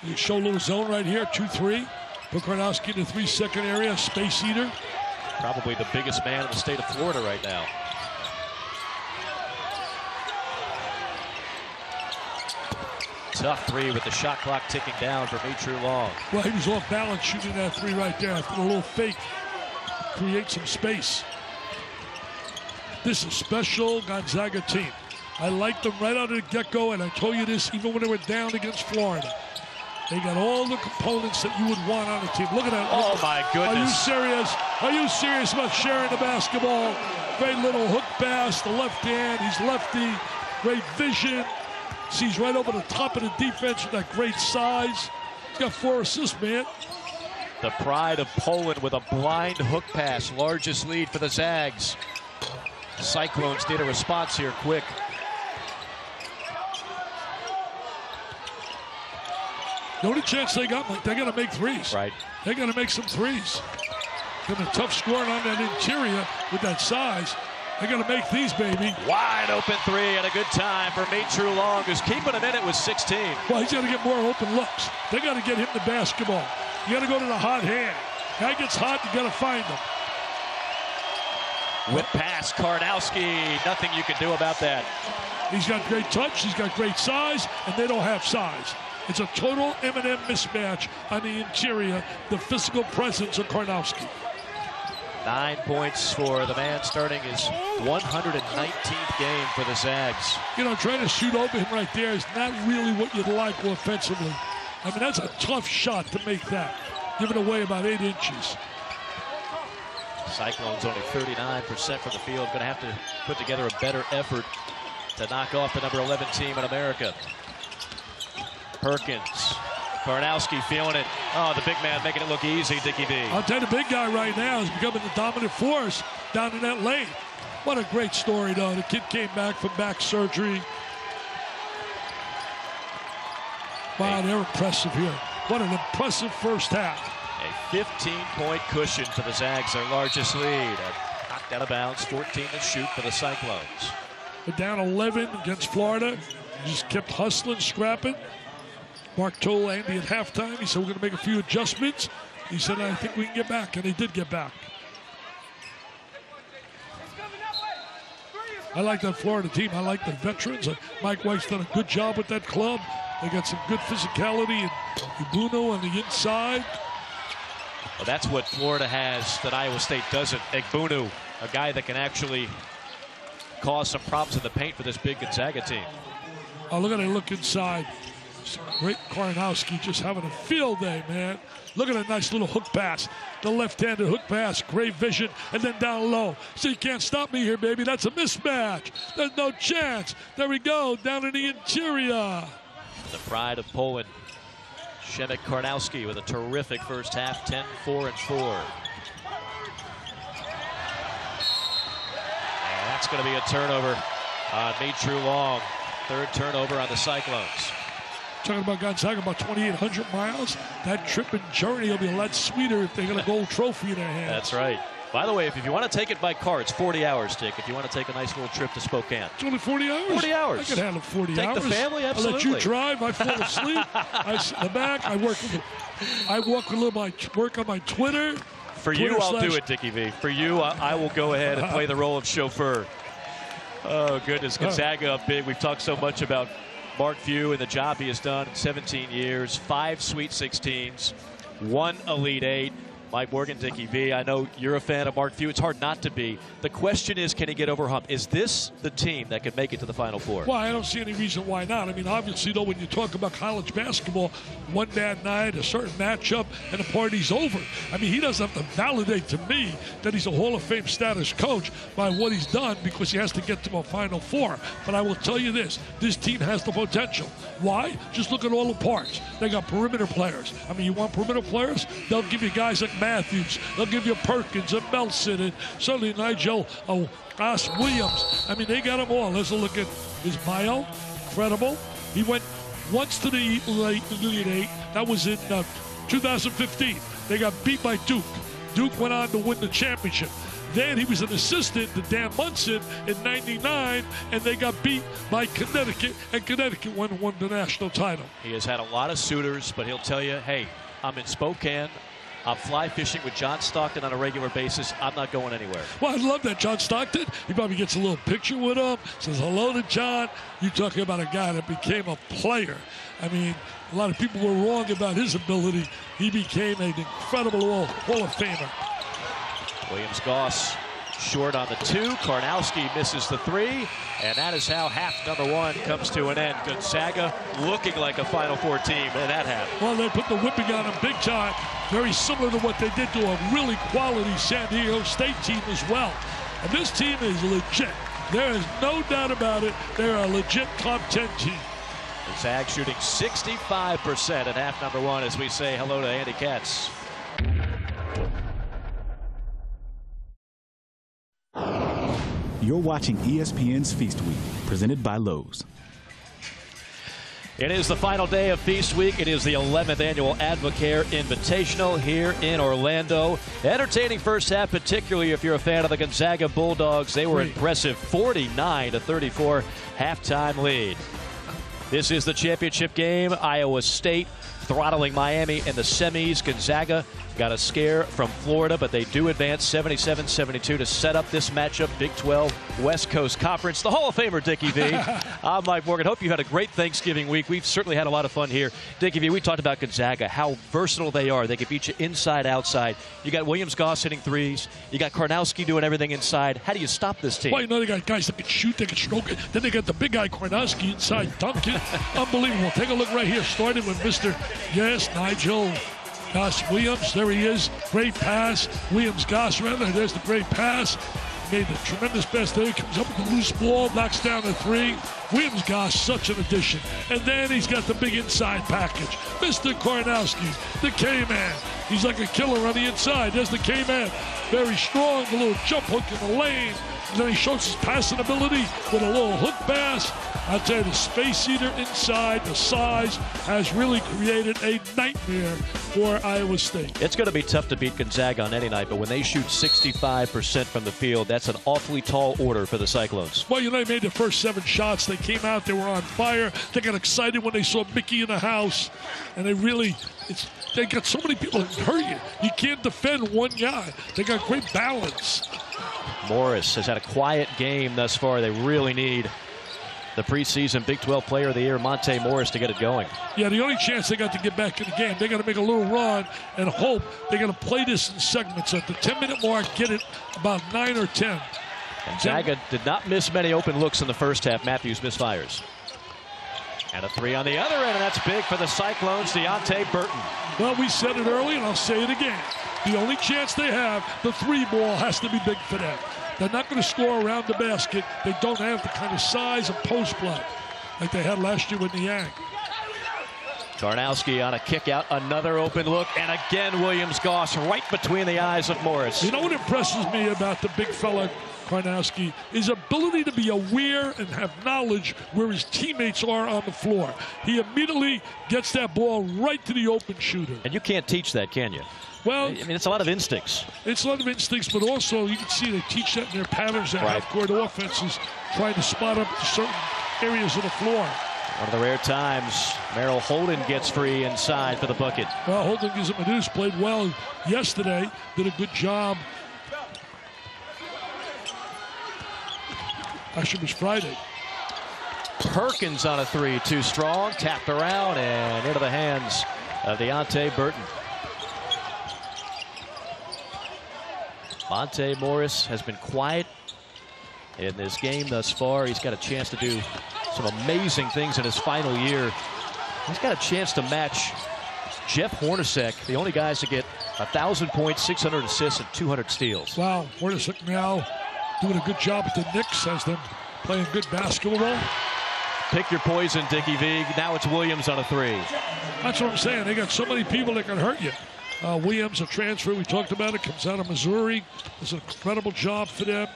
You show a little zone right here, 2-3. Put Karnowski in the 3-second area, space eater. Probably the biggest man in the state of Florida right now. Tough three with the shot clock ticking down for Mitru Long. Well, he was off balance shooting that three right there. A little fake. Create some space. This is a special Gonzaga team. I liked them right out of the get-go, and I told you this even when they were down against Florida. They got all the components that you would want on a team. Look at that. Oh, my goodness. Are you serious? Are you serious about sharing the basketball? Great little hook pass, the left hand. He's lefty. Great vision. Sees right over the top of the defense with that great size. He's got 4 assists, man. The pride of Poland with a blind hook pass. Largest lead for the Zags. Cyclones need a response here quick. The only chance they got, Mike, they got to make threes. Right. They got to make some threes. Got a tough scoring on that interior with that size. They got to make these, baby. Wide open three and a good time for Mitru Long, who's keeping him in it with 16. Well, he's got to get more open looks. They got to get him the basketball. You got to go to the hot hand. Guy gets hot, you got to find him. Whip pass, Karnowski. Nothing you can do about that. He's got great touch. He's got great size, and they don't have size. It's a total M&M mismatch on the interior, the physical presence of Karnowski. 9 points for the man starting his 119th game for the Zags. You know, trying to shoot over him right there is not really what you'd like offensively. I mean, that's a tough shot to make that. Giving away about 8 inches. Cyclones only 39% from the field. Going to have to put together a better effort to knock off the number 11 team in America. Perkins. Karnowski feeling it. Oh, the big man making it look easy, Dickie V. I'll tell you, the big guy right now is becoming the dominant force down in that lane. What a great story, though. The kid came back from back surgery. Wow, they're impressive here. What an impressive first half. A 15-point cushion for the Zags, their largest lead. And knocked out of bounds, 14 to shoot for the Cyclones. They're down 11 against Florida. Just kept hustling, scrapping. Mark told Andy at halftime, he said, we're going to make a few adjustments. He said, I think we can get back, and they did get back. I like that Florida team. I like the veterans. Mike White's done a good job with that club. They got some good physicality, and Ibuno on the inside. Well, that's what Florida has that Iowa State doesn't. Igbunu, a guy that can actually cause some problems in the paint for this big Gonzaga team. Oh, look at it, look inside. Great Karnowski just having a field day, man. Look at that nice little hook pass. The left-handed hook pass, great vision, and then down low. So you can't stop me here, baby. That's a mismatch. There's no chance. There we go, down in the interior. The pride of Poland, Przemek Karnowski with a terrific first half, 10, 4, and 4. And that's going to be a turnover on Mitru Long. Third turnover on the Cyclones. Talking about Gonzaga, about 2,800 miles. That trip and journey will be a lot sweeter if they got a gold trophy in their hands. That's right. By the way, if you want to take it by car, it's 40 hours, Dick. If you want to take a nice little trip to Spokane. It's only 40 hours? 40 hours. I can handle 40 take hours. Take the family, absolutely. I'll let you drive. I fall asleep. I sit in the back. I work on my Twitter. For you, I'll do it, Dickie V. For you, I will go ahead and play the role of chauffeur. Oh, goodness. Gonzaga up big. We've talked so much about Mark Few and the job he has done in 17 years. 5 Sweet 16s, 1 Elite 8. Mike Morgan, Dickie V, I know you're a fan of Mark Few. It's hard not to be. The question is, can he get over hump? Is this the team that could make it to the Final Four? Well, I don't see any reason why not. I mean, obviously, though, when you talk about college basketball, one bad night, a certain matchup, and the party's over. I mean, he doesn't have to validate to me that he's a Hall of Fame status coach by what he's done because he has to get to a Final Four. But I will tell you this team has the potential. Why? Just look at all the parts. They got perimeter players. I mean, you want perimeter players? They'll give you guys like Matthews. They'll give you Perkins and Melson and certainly Nigel Ross Williams. I mean, they got them all. Let's look at Ismail. Incredible. He went once to the Elite 8. That was in 2015. They got beat by Duke. Duke went on to win the championship. Then he was an assistant to Dan Munson in '99, and they got beat by Connecticut, and Connecticut won the national title. He has had a lot of suitors, but he'll tell you, hey, I'm in Spokane. I'm fly fishing with John Stockton on a regular basis. I'm not going anywhere. Well, I love that, John Stockton. He probably gets a little picture with him, says hello to John. You're talking about a guy that became a player. I mean, a lot of people were wrong about his ability. He became an incredible Hall of Famer. Williams-Goss short on the 2. Karnowski misses the 3. And that is how half number 1 comes to an end. Gonzaga looking like a Final Four team in that half. Well, they put the whipping on them big time. Very similar to what they did to a really quality San Diego State team as well. And this team is legit. There is no doubt about it. They're a legit top 10 team. Gonzaga shooting 65% at half number 1 as we say hello to Andy Katz. You're watching ESPN's Feast Week, presented by Lowe's. It is the final day of Feast Week. It is the 11th annual Advocare Invitational here in Orlando. Entertaining first half, particularly if you're a fan of the Gonzaga Bulldogs. They were impressive, 49-34 halftime lead. This is the championship game. Iowa State throttling Miami in the semis. Gonzaga got a scare from Florida, but they do advance 77-72 to set up this matchup. Big 12 West Coast Conference. The Hall of Famer, Dickie V. I'm Mike Morgan. Hope you had a great Thanksgiving week. We've certainly had a lot of fun here. Dickie V, we talked about Gonzaga, how versatile they are. They can beat you inside, outside. You got Williams-Goss hitting threes. You got Karnowski doing everything inside. How do you stop this team? Well, you know, they got guys that can shoot, they can stroke it. Then they got the big guy Karnowski inside dunking. Unbelievable. Take a look right here. Starting with Nigel Ross Williams. There he is. Great pass. Williams-Goss rather. There's the great pass. Made the tremendous pass there. He comes up with the loose ball, knocks down the 3. Williams-Goss, such an addition. And then he's got the big inside package. Mr. Karnowski, the K-Man. He's like a killer on the inside. There's the K-Man. Very strong, a little jump hook in the lane. And then he shows his passing ability with a little hook pass. I'll tell you, the space eater inside, the size, has really created a nightmare for Iowa State. It's going to be tough to beat Gonzaga on any night, but when they shoot 65% from the field, that's an awfully tall order for the Cyclones. Well, you know, they made the first 7 shots. They came out, they were on fire. They got excited when they saw Mickey in the house. And they really, they got so many people that hurt you. You can't defend one guy. They got great balance. Morris has had a quiet game thus far. They really need the preseason Big 12 Player of the Year, Monte Morris, to get it going. Yeah, the only chance they got to get back in the game, they got to make a little run and hope they're going to play this in segments. At the 10-minute mark, get it about 9 or 10. Gonzaga did not miss many open looks in the first half. Matthews misfires. And a 3 on the other end, and that's big for the Cyclones, Deonte Burton. Well, we said it early, and I'll say it again. The only chance they have, the 3 ball has to be big for them. They're not going to score around the basket. They don't have the kind of size of post play like they had last year with Niang. Karnowski on a kick out, another open look, and again Williams-Goss right between the eyes of Morris. You know what impresses me about the big fella Karnowski? His ability to be aware and have knowledge where his teammates are on the floor. He immediately gets that ball right to the open shooter. And you can't teach that, can you? Well, I mean, it's a lot of instincts. It's a lot of instincts, but also you can see they teach that in their patterns at half-court offenses, trying to spot up certain areas of the floor. One of the rare times Merrill Holden gets free inside for the bucket. Well, Holden gives him a deuce, played well yesterday, did a good job. Actually, it was Friday. Perkins on a three, too strong, tapped around and into the hands of Deonte Burton. Monte Morris has been quiet in this game thus far. He's got a chance to do some amazing things in his final year. He's got a chance to match Jeff Hornacek, the only guys to get 1,000 points, 600 assists, and 200 steals. Wow, Hornacek now doing a good job at the Knicks, has them playing good basketball. Pick your poison, Dickie V. Now it's Williams on a three. That's what I'm saying. They got so many people that can hurt you. Williams, a transfer, we talked about it, comes out of Missouri. It's an incredible job for them.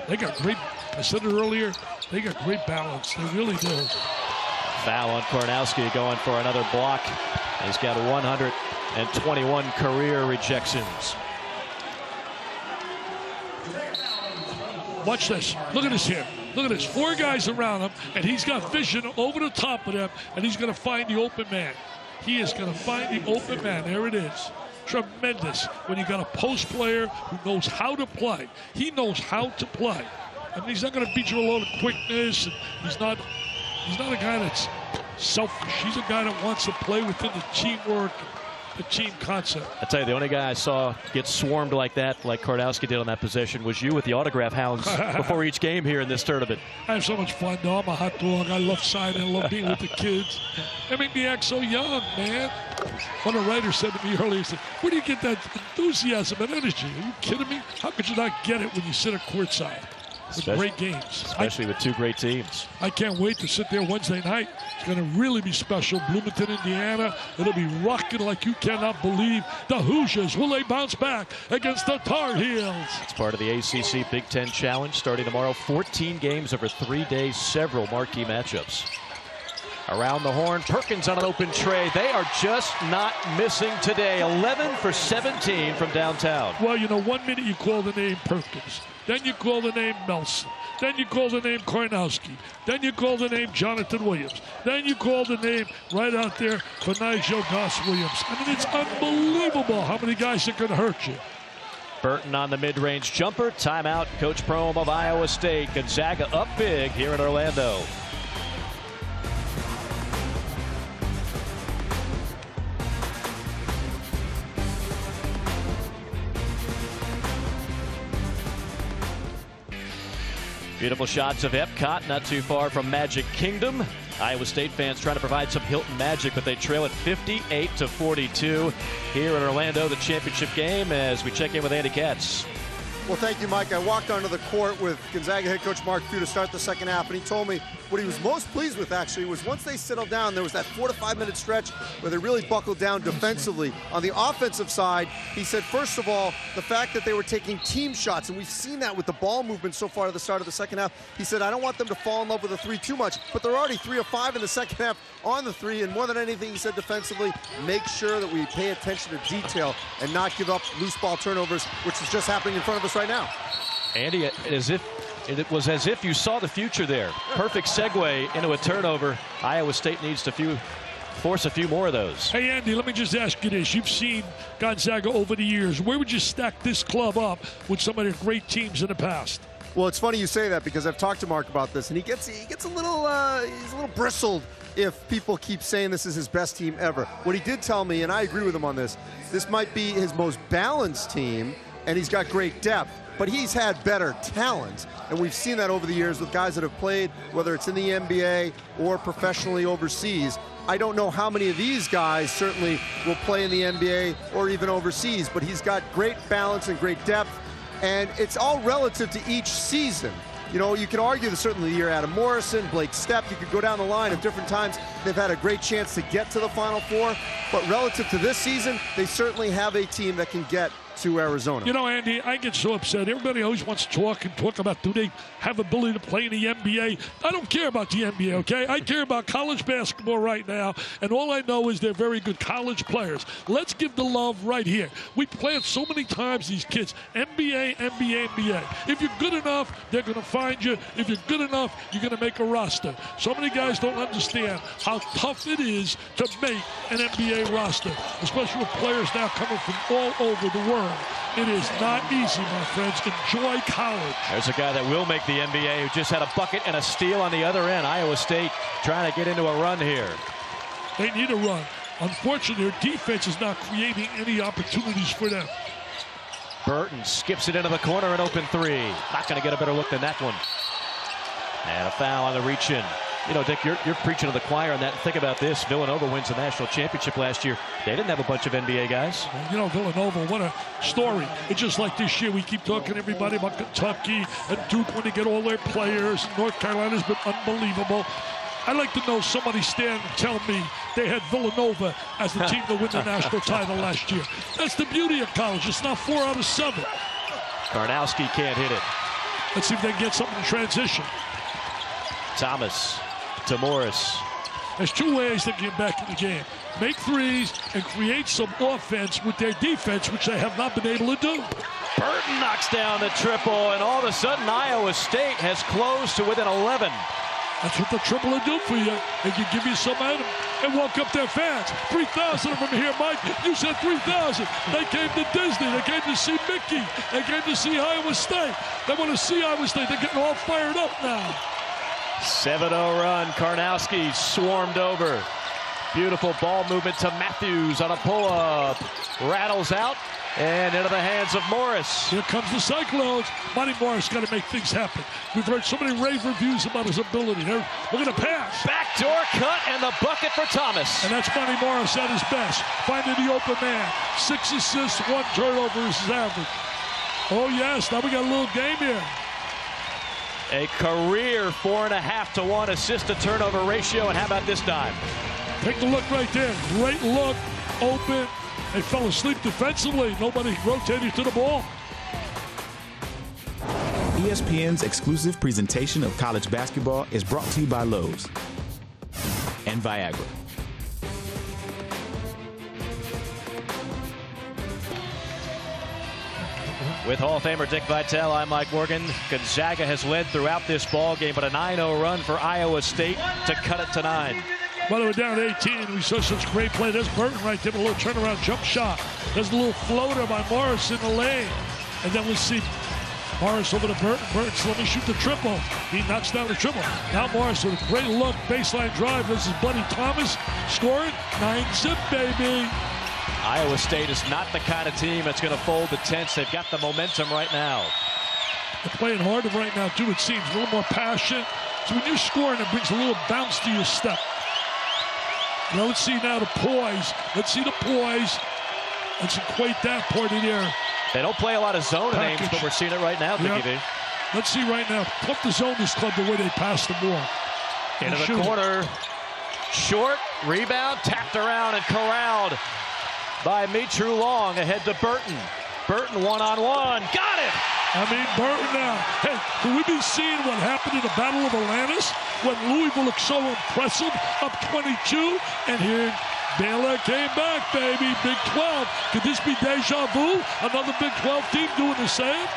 They got great, I said it earlier, they got great balance. They really do. Foul on Kornowski, going for another block. He's got 121 career rejections. Watch this. Look at this here. Look at this. 4 guys around him, and he's got vision over the top of them, and he's going to find the open man. He is going to find the open man. There it is. Tremendous when you got a post player who knows how to play. He knows how to play. I mean, he's not going to beat you with a lot of quickness. And he's not a guy that's selfish. He's a guy that wants to play within the teamwork, the team concept. I tell you, the only guy I saw get swarmed like that, like Kornowski did on that possession, was you with the autograph hounds before each game here in this tournament. I have so much fun, though. I'm a hot dog. I love signing. I love being with the kids. They make me act so young, man. One of the writers said to me earlier, he said, where do you get that enthusiasm and energy? Are you kidding me? How could you not get it when you sit at courtside? With great games. Especially with 2 great teams. I can't wait to sit there Wednesday night. It's going to really be special. Bloomington, Indiana. It'll be rocking like you cannot believe. The Hoosiers, will they bounce back against the Tar Heels? It's part of the ACC Big Ten Challenge starting tomorrow. 14 games over 3 days, several marquee matchups. Around the horn, Perkins on an open tray. They are just not missing today. 11 for 17 from downtown. Well, you know, 1 minute you call the name Perkins. Then you call the name Melson. Then you call the name Kornowski. Then you call the name Jonathan Williams. Then you call the name right out there for Nigel Goss Williams. I mean, it's unbelievable how many guys are going to hurt you. Burton on the mid-range jumper. Timeout, Coach Prohm of Iowa State. Gonzaga up big here in Orlando. Beautiful shots of Epcot, not too far from Magic Kingdom. Iowa State fans trying to provide some Hilton magic, but they trail it 58-42 here in Orlando, the championship game, as we check in with Andy Katz. Well, thank you, Mike. I walked onto the court with Gonzaga head coach Mark Few to start the second half, and he told me what he was most pleased with, actually, was once they settled down, there was that 4 to 5 minute stretch where they really buckled down defensively. On the offensive side, he said, first of all, the fact that they were taking team shots, and we've seen that with the ball movement so far at the start of the second half. He said, I don't want them to fall in love with the 3 too much, but they're already 3 of 5 in the second half on the 3, and more than anything, he said defensively, make sure that we pay attention to detail and not give up loose ball turnovers, which is just happening in front of us right now. Andy, it was as if you saw the future there. Perfect segue into a turnover. Iowa State needs to force a few more of those. Hey, Andy, let me just ask you this. You've seen Gonzaga over the years. Where would you stack this club up with some of the great teams in the past? Well, it's funny you say that because I've talked to Mark about this, and he gets a little he's a little bristled if people keep saying this is his best team ever. What he did tell me, and I agree with him on this might be his most balanced team, and he's got great depth. But he's had better talent, and we've seen that over the years with guys that have played, whether it's in the NBA or professionally overseas. I don't know how many of these guys certainly will play in the NBA or even overseas, but he's got great balance and great depth, and it's all relative to each season. You know, you can argue that certainly the year Adam Morrison, Blake Stepp, you could go down the line at different times. They've had a great chance to get to the Final Four, but relative to this season, they certainly have a team that can get to Arizona. You know, Andy, I get so upset. Everybody always wants to talk about, do they have ability to play in the NBA? I don't care about the NBA, okay? I care about college basketball right now, and all I know is they're very good college players. Let's give the love right here. We play it so many times, these kids. NBA, NBA, NBA. If you're good enough, they're going to find you. If you're good enough, you're going to make a roster. So many guys don't understand how tough it is to make an NBA roster, especially with players now coming from all over the world. learn. It is not easy, my friends. Enjoy college. There's a guy that will make the NBA who just had a bucket and a steal on the other end. Iowa State trying to get into a run here. They need a run. Unfortunately, their defense is not creating any opportunities for them. Burton skips it into the corner, an open three. Not going to get a better look than that one. And a foul on the reach-in. You know, Dick, you're preaching to the choir on that. Think about this. Villanova wins the national championship last year. They didn't have a bunch of NBA guys. You know, Villanova, what a story. It's just like this year. We keep talking to everybody about Kentucky and Duke when they get all their players. North Carolina's been unbelievable. I'd like to know somebody stand and tell me they had Villanova as the team to win the national title last year. That's the beauty of college. It's not 4 out of 7. Karnowski can't hit it. Let's see if they can get something in transition. Thomas to Morris. There's 2 ways they get back in the game. Make threes and create some offense with their defense, which they have not been able to do. Burton knocks down the triple, and all of a sudden Iowa State has closed to within 11. That's what the triple will do for you. They can give you some item and walk up their fans. 3,000 of them here, Mike. You said 3,000. They came to Disney. They came to see Mickey. They came to see Iowa State. They want to see Iowa State. They're getting all fired up now. 7-0 run. Karnowski swarmed over. Beautiful ball movement to Matthews on a pull-up. Rattles out and into the hands of Morris. Here comes the Cyclones. Monty Morris got to make things happen. We've heard so many rave reviews about his ability. We're going to pass. Backdoor cut and the bucket for Thomas. And that's Monty Morris at his best. Finding the open man. 6 assists, 1 turnover is his average. Oh, yes. Now we got a little game here. A career 4.5 to 1 assist to turnover ratio. And how about this time? Take the look right there. Great look. Open. They fell asleep defensively. Nobody rotated to the ball. ESPN's exclusive presentation of college basketball is brought to you by Lowe's and Viagra. With Hall of Famer Dick Vitale, I'm Mike Morgan. Gonzaga has led throughout this ball game, but a 9-0 run for Iowa State to cut it to 9. Well, they were down 18. We saw such great play. There's Burton right there, a little turnaround jump shot. There's a little floater by Morris in the lane. And then we see Morris over to Burton. Burton says, let me shoot the triple. He knocks down the triple. Now Morris with a great look, baseline drive. This is Buddy Thomas scoring 9-zip, baby. Iowa State is not the kind of team that's going to fold the tents. They've got the momentum right now. They're playing harder right now, too, it seems. A little more passion. So when you're scoring, it brings a little bounce to your step. Now let's see now the poise. Let's see the poise. Let's equate that part in there. They don't play a lot of zone names, but we're seeing it right now, Dickie V. Let's see right now. Flip the zone this club the way they pass the ball. Into the corner. Short. Rebound. Tapped around and corralled by Mitru Long. Ahead to Burton. Burton one-on-one. Got it! I mean, Burton now. Hey, could we be seeing what happened in the Battle of Atlantis when Louisville looked so impressive, up 22, and here Baylor came back, baby. Big 12. Could this be deja vu? Another Big 12 team doing the same?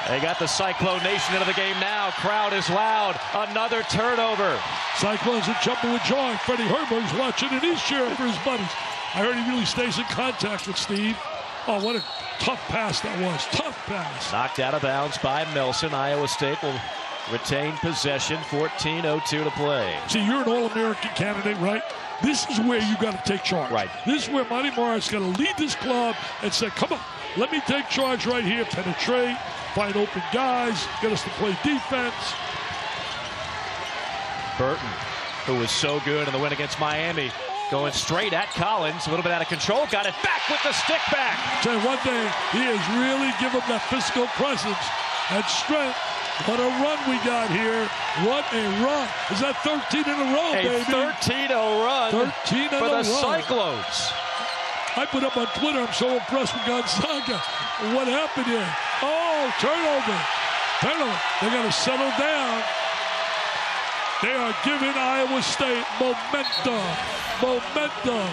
They got the Cyclone Nation into the game now. Crowd is loud. Another turnover. Cyclones are jumping with joy. Freddie Herbert's watching and he's cheering for his buddies. I heard he really stays in contact with Steve. Oh, what a tough pass that was. Tough pass. Knocked out of bounds by Melson. Iowa State will retain possession. 14:02 to play. See, you're an All-American candidate, right? This is where you got to take charge. Right. This is where Monty Morris got to lead this club and say, come on, let me take charge right here, penetrate, find open guys, get us to play defense. Burton, who was so good in the win against Miami, going straight at Collins, a little bit out of control, got it back with the stick back. Tell you one thing, he has really given that physical presence and strength. What a run we got here. What a run. Is that 13 in a row, baby? A 13-0 run 13 for the Cyclones. I put up on Twitter, I'm so impressed with Gonzaga. What happened here? Oh, turnover. They're going to settle down. They are giving Iowa State momentum. Momentum.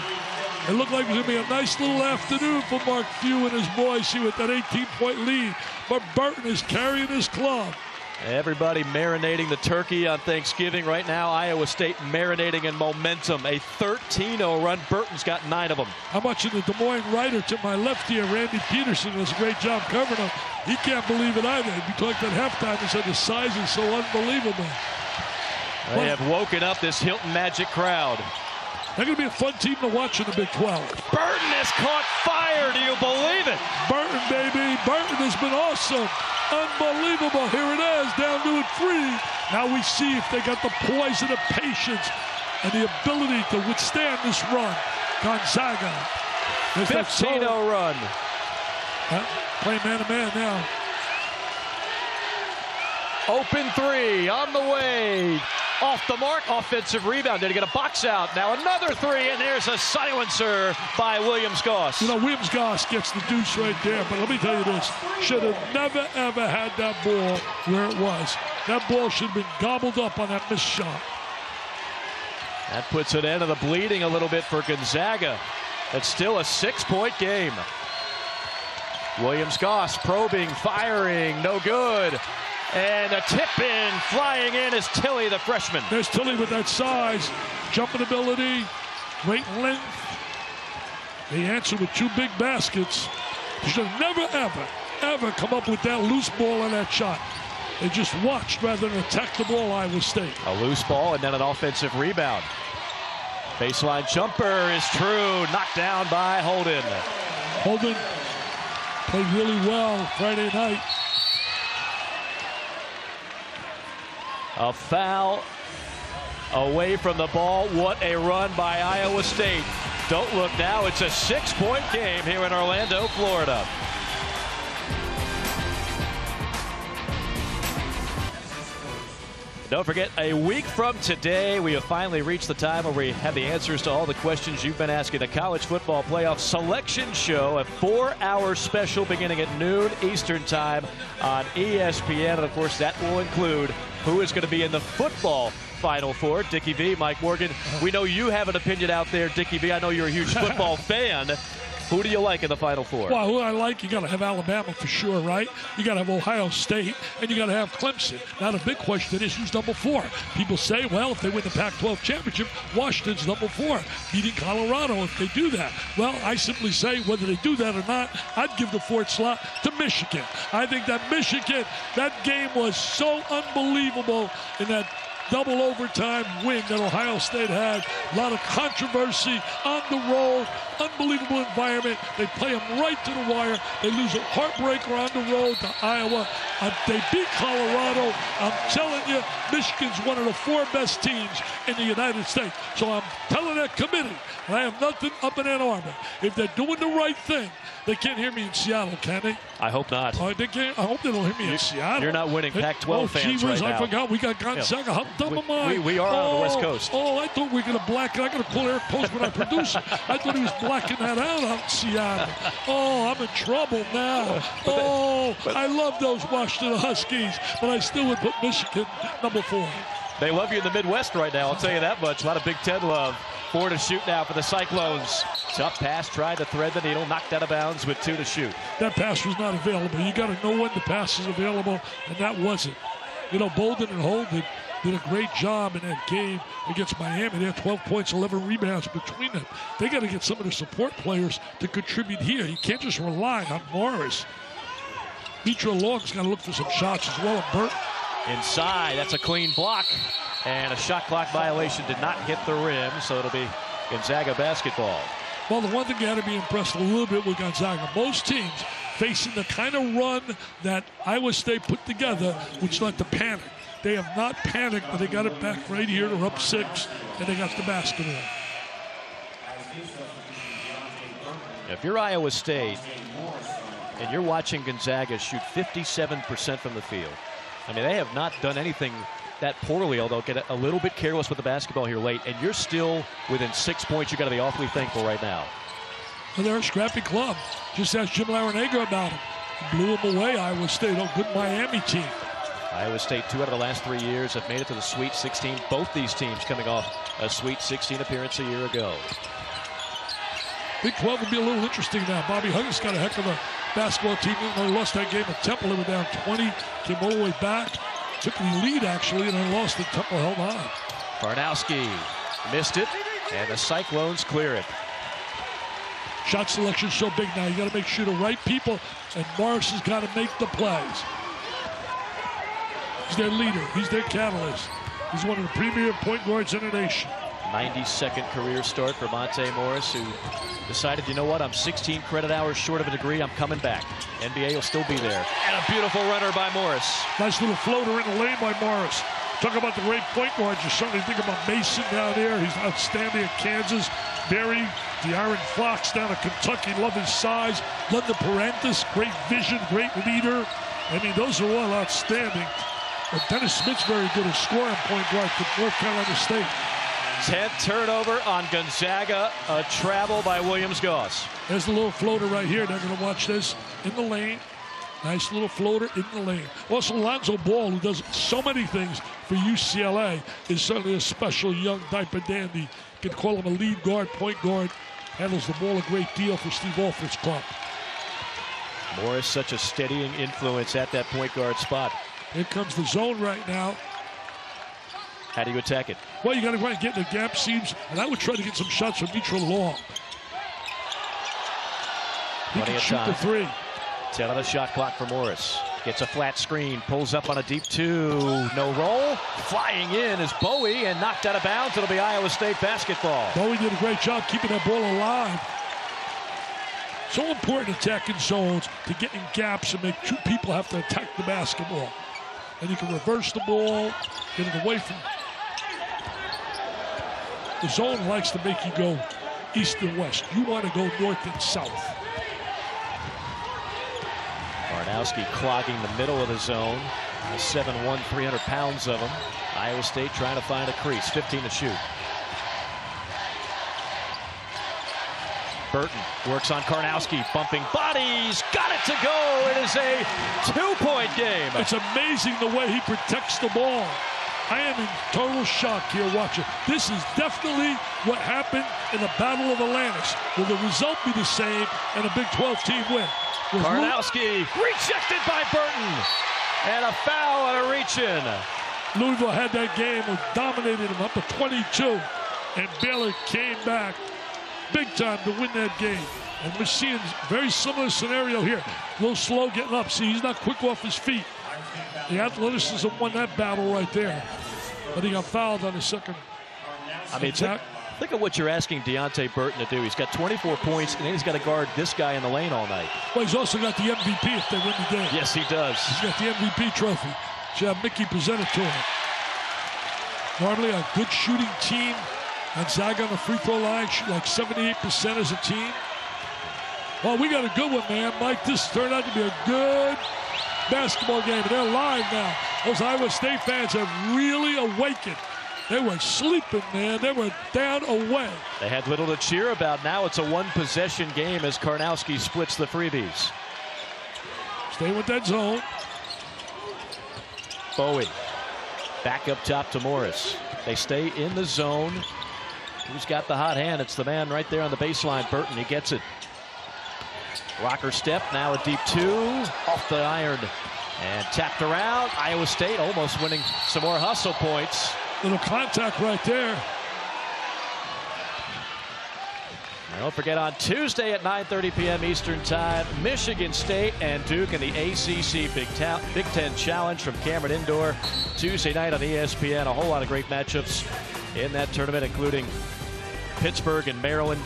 It looked like it was going to be a nice little afternoon for Mark Few and his boys here with that 18-point lead. But Burton is carrying his club. Everybody marinating the turkey on Thanksgiving. Right now, Iowa State marinating in momentum. A 13-0 run. Burton's got 9 of them. How much of the Des Moines writer to my left here, Randy Peterson, does a great job covering him. He can't believe it either. He talked at halftime and said the size is so unbelievable. They have woken up this Hilton Magic crowd. They're going to be a fun team to watch in the Big 12. Burton has caught fire. Do you believe it? Burton, baby. Burton has been awesome. Unbelievable. Here it is, down to 3. Now we see if they got the poise and the patience and the ability to withstand this run. Gonzaga. 15-0 run. Play man-to-man now. Open 3 on the way. Off the mark, offensive rebound. Did he get a box out? Now another 3, and there's a silencer by Williams-Goss. You know, Williams-Goss gets the deuce right there, but let me tell you this. Should have never, ever had that ball where it was. That ball should have been gobbled up on that missed shot. That puts an end to the bleeding a little bit for Gonzaga. It's still a 6-point game. Williams-Goss probing, firing, no good. And a tip-in, flying in is Tilly, the freshman. There's Tilly with that size, jumping ability, great length. They answered with 2 big baskets. They should have never, ever come up with that loose ball on that shot. They just watched rather than attack the ball, Iowa State. A loose ball and then an offensive rebound. Baseline jumper is true, knocked down by Holden. Holden played really well Friday night. A foul away from the ball. What a run by Iowa State. Don't look now. It's a 6-point game here in Orlando, Florida. Don't forget, a week from today, we have finally reached the time where we have the answers to all the questions you've been asking. The College Football Playoff Selection Show, a 4-hour special beginning at noon Eastern Time on ESPN. And, of course, that will include who is going to be in the football Final Four. Dickie V, Mike Morgan. We know you have an opinion out there, Dickie V. I know you're a huge football fan. Who do you like in the Final Four? Well, who I like, you got to have Alabama for sure, right? You got to have Ohio State, and you got to have Clemson. Now, the big question is who's number 4? People say, well, if they win the Pac-12 championship, Washington's number 4, beating Colorado if they do that. Well, I simply say whether they do that or not, I'd give the 4th slot to Michigan. I think that Michigan, that game was so unbelievable in that double overtime win that Ohio State had. A lot of controversy on the road. Unbelievable environment. They play them right to the wire. They lose a heartbreaker on the road to Iowa. They beat Colorado. I'm telling you, Michigan's one of the 4 best teams in the United States. So I'm telling that committee, and I have nothing up in Ann Arbor. If they're doing the right thing, they can't hear me in Seattle, can they? I hope not. They can't. I hope they don't hear me in Seattle. You're not winning Pac-12 fans right now. I forgot. We got Gonzaga. How dumb am I? We are on the West Coast. Oh, I thought we were going to blacken. I got to call Eric Postman, our producer. I thought he was blacking that out in Seattle. Oh, I'm in trouble now. I love those Washington Huskies, but I still would put Michigan number 4. They love you in the Midwest right now, I'll tell you that much. A lot of Big Ten love. 4 to shoot now for the Cyclones. Tough pass, tried to thread the needle, knocked out of bounds with 2 to shoot. That pass was not available. You got to know when the pass is available, and that wasn't. You know, Bolden and Holden did a great job in that game against Miami. They had 12 points, 11 rebounds between them. They got to get some of the support players to contribute here. You can't just rely on Morris. Mitra Long's got to look for some shots as well. And Burt. Inside, that's a clean block. And a shot clock violation did not hit the rim, so it'll be Gonzaga basketball. Well, the one thing you got to be impressed a little bit with Gonzaga, most teams facing the kind of run that Iowa State put together, which led to panic. They have not panicked, but they got it back right here. They're up 6, and they got the basketball. If you're Iowa State and you're watching Gonzaga shoot 57% from the field, I mean, they have not done anything that poorly, although get a little bit careless with the basketball here late, and you're still within 6 points. You got to be awfully thankful right now. Well, they're a scrappy club. Just ask Jim Larinaga about them. Blew them away, Iowa State. A good Miami team. Iowa State, 2 out of the last 3 years, have made it to the Sweet 16. Both these teams coming off a Sweet 16 appearance a year ago. Big 12 will be a little interesting now. Bobby Huggins got a heck of a basketball team. They lost that game at Temple. They were down 20, came all the way back. took the lead, actually, and then lost it. Temple held on. Karnowski missed it, and the Cyclones clear it. Shot selection so big now. You got to make sure the right people, and Morris has got to make the plays. He's their leader. He's their catalyst. He's one of the premier point guards in the nation. 92nd career start for Monte Morris, who decided, you know what, I'm 16 credit hours short of a degree. I'm coming back. NBA will still be there. And a beautiful runner by Morris. Nice little floater in the lane by Morris. Talk about the great point guards. You certainly think about Mason down there. He's outstanding at Kansas. Barry, De'Aaron Fox down at Kentucky. Love his size. London Parentis, great vision, great leader. I mean, those are all outstanding. But Dennis Smith's very good at scoring point guard for North Carolina State. 10th turnover on Gonzaga. A travel by Williams-Goss. There's the little floater right here. They're going to watch this in the lane. Nice little floater in the lane. Also, Lonzo Ball, who does so many things for UCLA, is certainly a special young diaper dandy. You can call him a lead guard, point guard. Handles the ball a great deal for Steve Alford's club. Morris, such a steadying influence at that point guard spot. Here comes the zone right now. How do you attack it? Well, you got to try and get in the gap seams, and I would try to get some shots from Mitchell Long. He can shoot the three. 10 on the shot clock for Morris. Gets a flat screen, pulls up on a deep two. No roll. Flying in is Bowie and knocked out of bounds. It'll be Iowa State basketball. Bowie did a great job keeping that ball alive. So important attacking zones to get in gaps and make two people have to attack the basketball. And you can reverse the ball, get it away from. The zone likes to make you go east and west. You want to go north and south. Karnowski clogging the middle of the zone. 7'1", 300 pounds of him. Iowa State trying to find a crease. 15 to shoot. Burton works on Karnowski, bumping bodies, got it to go. It is a two-point game. It's amazing the way he protects the ball. I am in total shock here watching. This is definitely what happened in the Battle of Atlantis. Will the result be the same and a Big 12 team win? Karnowski rejected by Burton. And a foul and a reach-in. Louisville had that game and dominated him up to 22. And Baylor came back big time to win that game. And we're seeing a very similar scenario here. A little slow getting up. See, he's not quick off his feet. The athleticism won that battle right there. But he got fouled on the second. I mean, think of what you're asking Deonte Burton to do. He's got 24 points, and then he's got to guard this guy in the lane all night. Well, he's also got the MVP if they win the game. Yes, he does. He's got the MVP trophy. Should have Mickey present it to him. Normally a good shooting team. Gonzaga on the free throw line, shoot like 78% as a team. Well, we got a good one, man. Mike, this turned out to be a good basketball game. They're live now. Those Iowa State fans have really awakened. They were sleeping, man. They were down away. They had little to cheer about. Now it's a one-possession game as Karnowski splits the freebies. Stay with that zone. Bowie back up top to Morris. They stay in the zone. Who's got the hot hand? It's the man right there on the baseline, Burton. He gets it. Rocker step, now a deep two. Off the iron and tapped around. Iowa State almost winning some more hustle points. Little contact right there. And don't forget, on Tuesday at 9:30 p.m. Eastern Time, Michigan State and Duke in the ACC Big Ten Challenge from Cameron Indoor. Tuesday night on ESPN. A whole lot of great matchups in that tournament, including Pittsburgh and Maryland,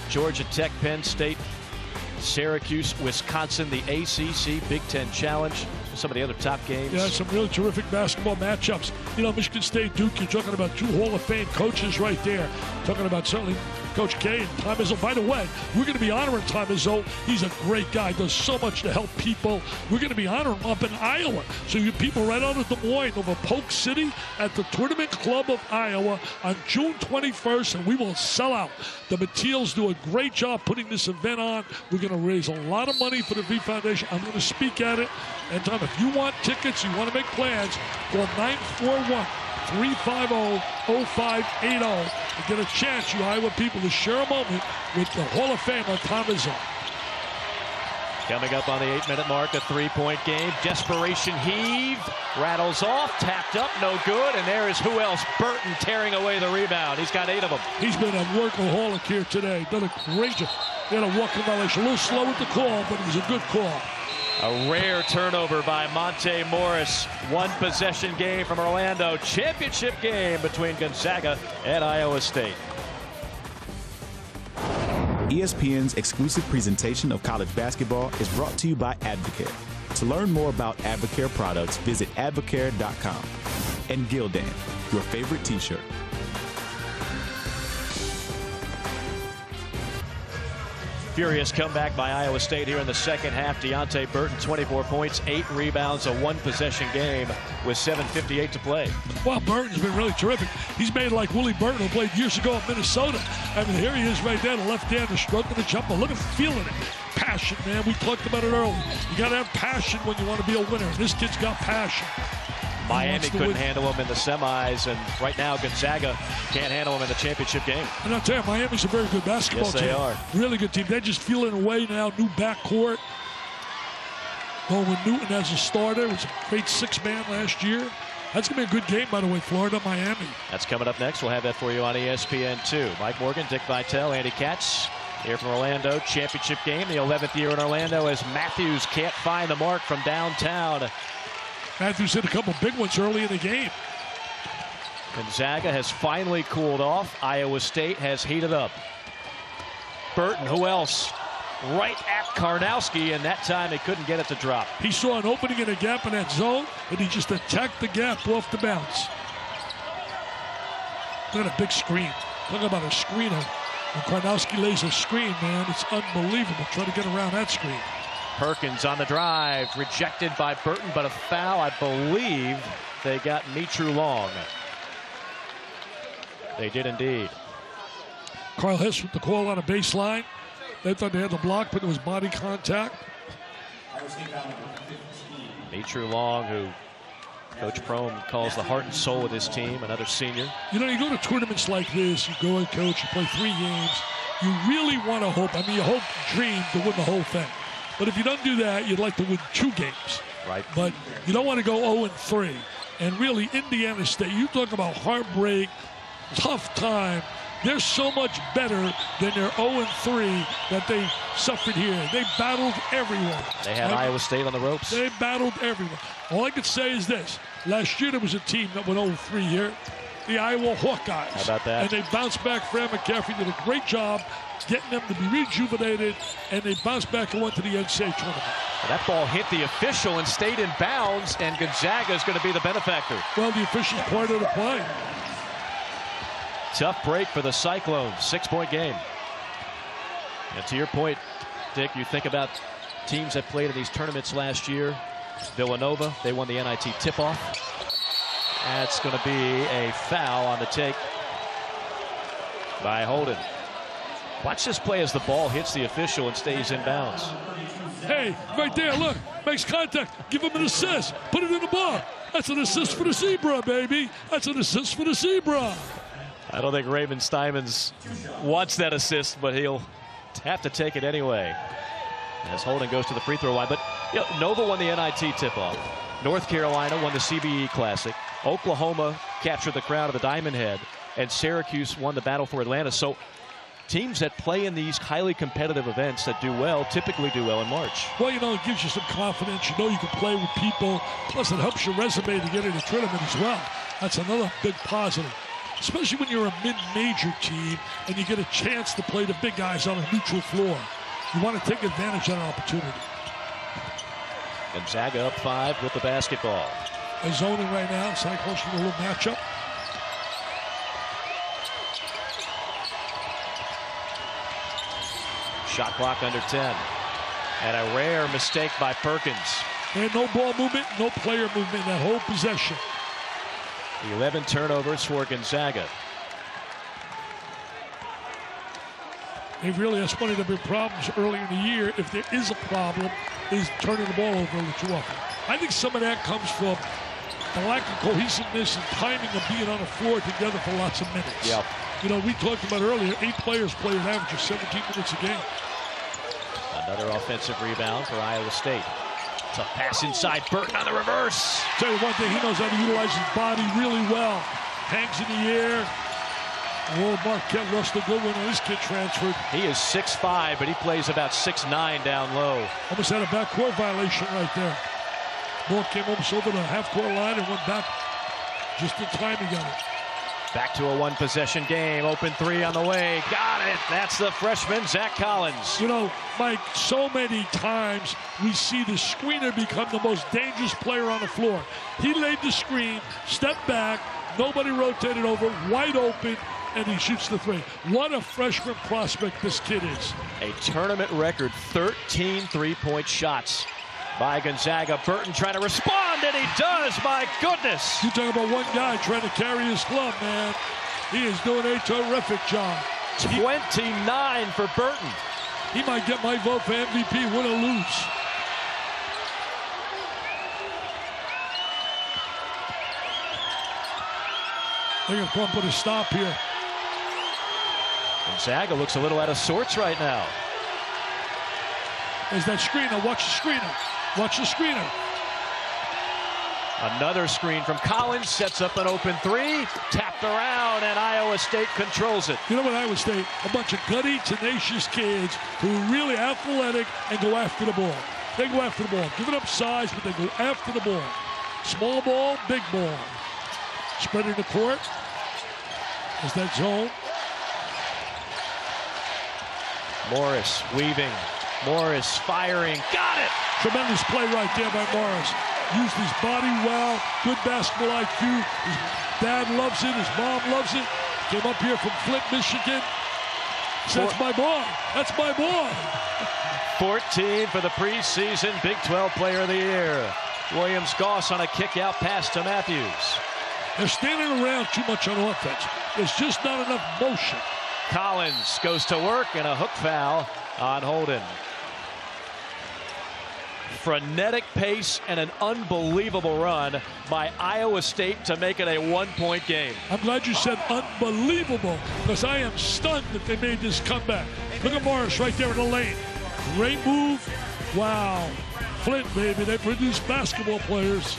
Georgia Tech, Penn State, Syracuse, Wisconsin, the ACC Big Ten Challenge. Some of the other top games. Yeah, some really terrific basketball matchups. You know, Michigan State, Duke, you're talking about two Hall of Fame coaches right there. Talking about certainly Coach K and Tom Izzo. By the way, we're going to be honoring Tom Izzo. He's a great guy, does so much to help people. We're going to be honoring him up in Iowa. So you people right out of Des Moines over Polk City at the Tournament Club of Iowa on June 21st, and we will sell out. The Matils do a great job putting this event on. We're going to raise a lot of money for the V Foundation. I'm going to speak at it. And Tom, if you want tickets, you want to make plans, call 941-350-0580 and get a chance, you Iowa people, to share a moment with the Hall of Famer Tom Izzo. Coming up on the 8-minute mark, a 3-point game. Desperation heave. Rattles off. Tapped up. No good. And there is who else? Burton tearing away the rebound. He's got 8 of them. He's been a workaholic here today. Done a great job. He had a walking violation. A little slow with the call, but it was a good call. A rare turnover by Monte Morris. 1-possession game from Orlando. Championship game between Gonzaga and Iowa State. ESPN's exclusive presentation of college basketball is brought to you by Advocare. To learn more about Advocare products, visit advocare.com. And Gildan, your favorite t-shirt. Furious comeback by Iowa State here in the second half. Deonte Burton, 24 points, 8 rebounds, a 1-possession game with 7:58 to play. Well, Burton's been really terrific. He's made like Willie Burton, who played years ago at Minnesota. I mean, here he is right there, the left hand, the stroke of the jumper. Look at him feeling it. Passion, man. We talked about it earlier. You got to have passion when you want to be a winner. This kid's got passion. Miami couldn't handle him in the semis, and right now Gonzaga can't handle him in the championship game. And I'll tell you, Miami's a very good basketball team. Yes, they are. Really good team. They're just feeling away now. New backcourt. Going with Newton as a starter. Was a great 6-man last year. That's going to be a good game, by the way, Florida-Miami. That's coming up next. We'll have that for you on ESPN2. Mike Morgan, Dick Vitale, Andy Katz here from Orlando. Championship game, the 11th year in Orlando, as Matthews can't find the mark from downtown. Matthews hit a couple big ones early in the game. Gonzaga has finally cooled off. Iowa State has heated up. Burton, who else? Right at Karnowski, and that time he couldn't get it to drop. He saw an opening in a gap in that zone, and he just attacked the gap off the bounce. Look at a big screen. Talk about a screener. When Karnowski lays a screen, man, it's unbelievable. Try to get around that screen. Perkins on the drive, rejected by Burton, but a foul. I believe they got Mitru Long. They did indeed. Carl Hess with the call on a baseline. They thought they had the block, but there was body contact. Mitru Long, who Coach Prohm calls the heart and soul of this team, another senior. You know, you go to tournaments like this, you go and coach, you play 3 games. You really want to hope, I mean, you hope, dream to win the whole thing. But if you don't do that, you'd like to win 2 games. Right. But you don't want to go 0-3. And really, Indiana State, you talk about heartbreak, tough time. They're so much better than their 0-3 that they suffered here. They battled everyone. They had Iowa State on the ropes. They battled everyone. All I could say is this. Last year, there was a team that went 0-3 here, the Iowa Hawkeyes. How about that? And they bounced back. Fran McCaffrey did a great job getting them to be rejuvenated, and they bounced back and went to the NCAA tournament. Well, that ball hit the official and stayed in bounds, and Gonzaga is going to be the benefactor. Well, the official's part of the play. Tough break for the Cyclones. 6-point game. And to your point, Dick, you think about teams that played in these tournaments last year. Villanova, they won the NIT tip-off. That's going to be a foul on the take by Holden. Watch this play as the ball hits the official and stays in bounds. Hey, right there, look. Makes contact. Give him an assist. Put it in the block. That's an assist for the Zebra, baby. That's an assist for the Zebra. I don't think Raymond Steinmans wants that assist, but he'll have to take it anyway. As Holden goes to the free throw line. But you know, Nova won the NIT tip-off. North Carolina won the CBE Classic. Oklahoma captured the crown of the Diamond Head. And Syracuse won the battle for Atlanta. So teams that play in these highly competitive events that do well typically do well in March. Well, you know, it gives you some confidence. You know you can play with people. Plus, it helps your resume to get in the tournament as well. That's another big positive. Especially when you're a mid-major team and you get a chance to play the big guys on a neutral floor. You want to take advantage of that opportunity. Gonzaga up 5 with the basketball. They're zoning right now. Cyclones with a little matchup. Shot clock under 10. And a rare mistake by Perkins. And no ball movement, no player movement in that whole possession. 11 turnovers for Gonzaga. They've really, that's one of the big problems earlier in the year, if there is a problem, is turning the ball over a little too often. I think some of that comes from the lack of cohesiveness and timing of being on the floor together for lots of minutes. Yep. You know, we talked about earlier, 8 players play an average of 17 minutes a game. Another offensive rebound for Iowa State. Tough pass inside. Burton on the reverse. Tell you one thing, he knows how to utilize his body really well. Hangs in the air. Oh, Marquette lost a good one when this kid transferred. He is 6'5", but he plays about 6'9" down low. Almost had a backcourt violation right there. Ball came almost over the half-court line and went back just in time he got it. Back to a one-possession game. Open three on the way. Got it. That's the freshman, Zach Collins. You know, Mike, so many times we see the screener become the most dangerous player on the floor. He laid the screen, stepped back, nobody rotated over, wide open, and he shoots the three. What a freshman prospect this kid is. A tournament record 13 three-point shots by Gonzaga. Burton trying to respond, and he does. My goodness. You talk about one guy trying to carry his club, man. He is doing a terrific job. 29 for Burton. He might get my vote for MVP, win or lose. They're going to come put a stop here. Gonzaga looks a little out of sorts right now. There's that screener. Watch the screener. Watch the screener. Another screen from Collins. Sets up an open three. Tapped around, and Iowa State controls it. You know what, Iowa State? A bunch of gutty, tenacious kids who are really athletic and go after the ball. They go after the ball. Give it up size, but they go after the ball. Small ball, big ball. Spreading the court. There's that zone. Morris weaving. Morris firing. Got it! Tremendous play right there by Morris. Used his body well. Good basketball IQ. His dad loves it. His mom loves it. Came up here from Flint, Michigan. That's my boy. That's my boy. 14 for the preseason Big 12 Player of the Year. Williams-Goss on a kick-out pass to Matthews. They're standing around too much on offense. There's just not enough motion. Collins goes to work, and a hook foul on Holden. Frenetic pace and an unbelievable run by Iowa State to make it a one-point game. I'm glad you said unbelievable, because I am stunned that they made this comeback. Look at Morris right there in the lane. Great move. Wow. Flint, baby, they produce basketball players.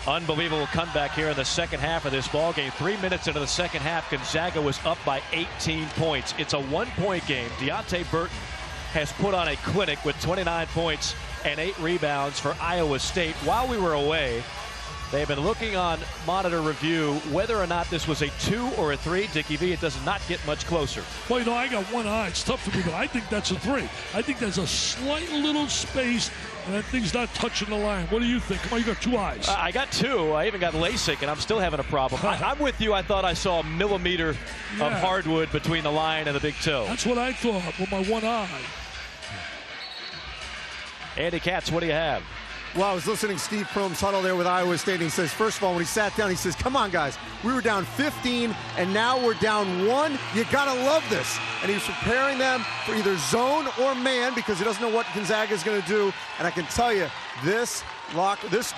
Unbelievable comeback here in the second half of this ball game. 3 minutes into the second half, Gonzaga was up by 18 points. It's a one-point game. Deonte Burton has put on a clinic with 29 points and 8 rebounds for Iowa State. While we were away, they've been looking on monitor review whether or not this was a 2 or a 3. Dickie V, it does not get much closer. Well, you know, I got one eye. It's tough for me, but I think that's a 3. I think there's a slight little space, and that thing's not touching the line. What do you think? Come on, you got 2 eyes. I got 2. I even got LASIK, and I'm still having a problem. I'm with you. I thought I saw a millimeter of hardwood between the line and the big toe. That's what I thought with my one eye. Andy Katz, what do you have? Well, I was listening to Steve Prohm's huddle there with Iowa State, and he says, first of all, when he sat down, he says, come on, guys. We were down 15, and now we're down 1. You got to love this. And he was preparing them for either zone or man because he doesn't know what Gonzaga is going to do. And I can tell you, this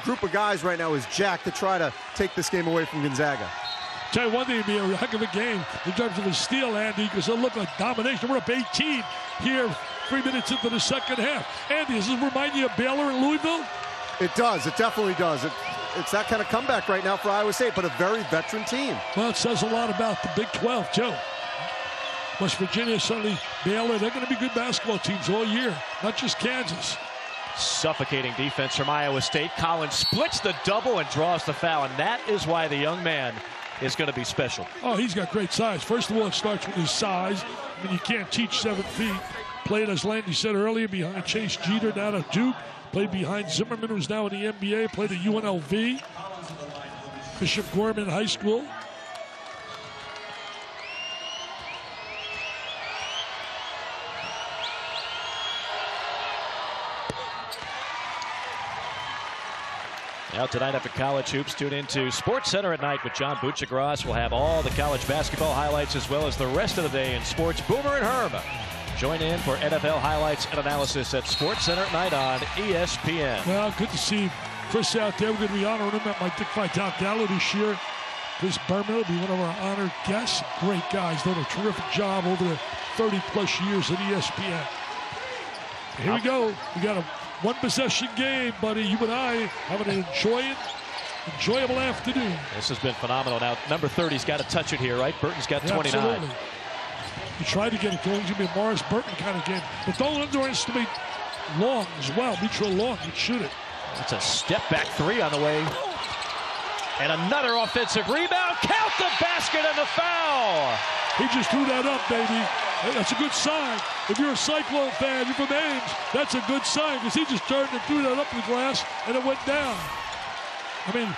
group of guys right now is jacked to try to take this game away from Gonzaga. Tell you one thing, it'd be a heck of a game in terms of a steal, Andy, because it'll look like domination. We're up 18 here 3 minutes into the second half. Andy, does this remind you of Baylor and Louisville? It does. It definitely does. It's that kind of comeback right now for Iowa State, but a very veteran team. Well, it says a lot about the Big 12, too. West Virginia, suddenly Baylor, they're going to be good basketball teams all year, not just Kansas. Suffocating defense from Iowa State. Collins splits the double and draws the foul, and that is why the young man is going to be special. Oh, he's got great size. First of all, it starts with his size. I mean, you can't teach 7 feet. Played, as Landy said earlier, behind Chase Jeter down at Duke. Played behind Zimmerman, who's now in the NBA. Played at UNLV. Bishop Gorman High School. Now tonight after college hoops, tune into Sports Center at night with John Buccigross. We'll have all the college basketball highlights as well as the rest of the day in sports. Boomer and Herb Join in for NFL highlights and analysis at SportsCenter at night on ESPN. Well, good to see Chris out there. We're going to be honoring him at my Dick Vitale Gala this year. Chris Berman will be one of our honored guests. Great guys. Done a terrific job over the 30-plus years at ESPN. Here we go. We got a one-possession game, buddy. You and I having an enjoyable afternoon. This has been phenomenal. Now, number 30's got to touch it here, right? Burton's got 29. Absolutely. You tried to get it going. It's going to be a Morris Burton kind of game. But don't underestimate Long as well. Mitchell Long would shoot it. It's a step-back three on the way. And another offensive rebound. Count the basket and the foul. He just threw that up, baby. That's a good sign. If you're a Cyclone fan, you're from Ames, that's a good sign because he just turned and threw that up the glass and it went down. I mean,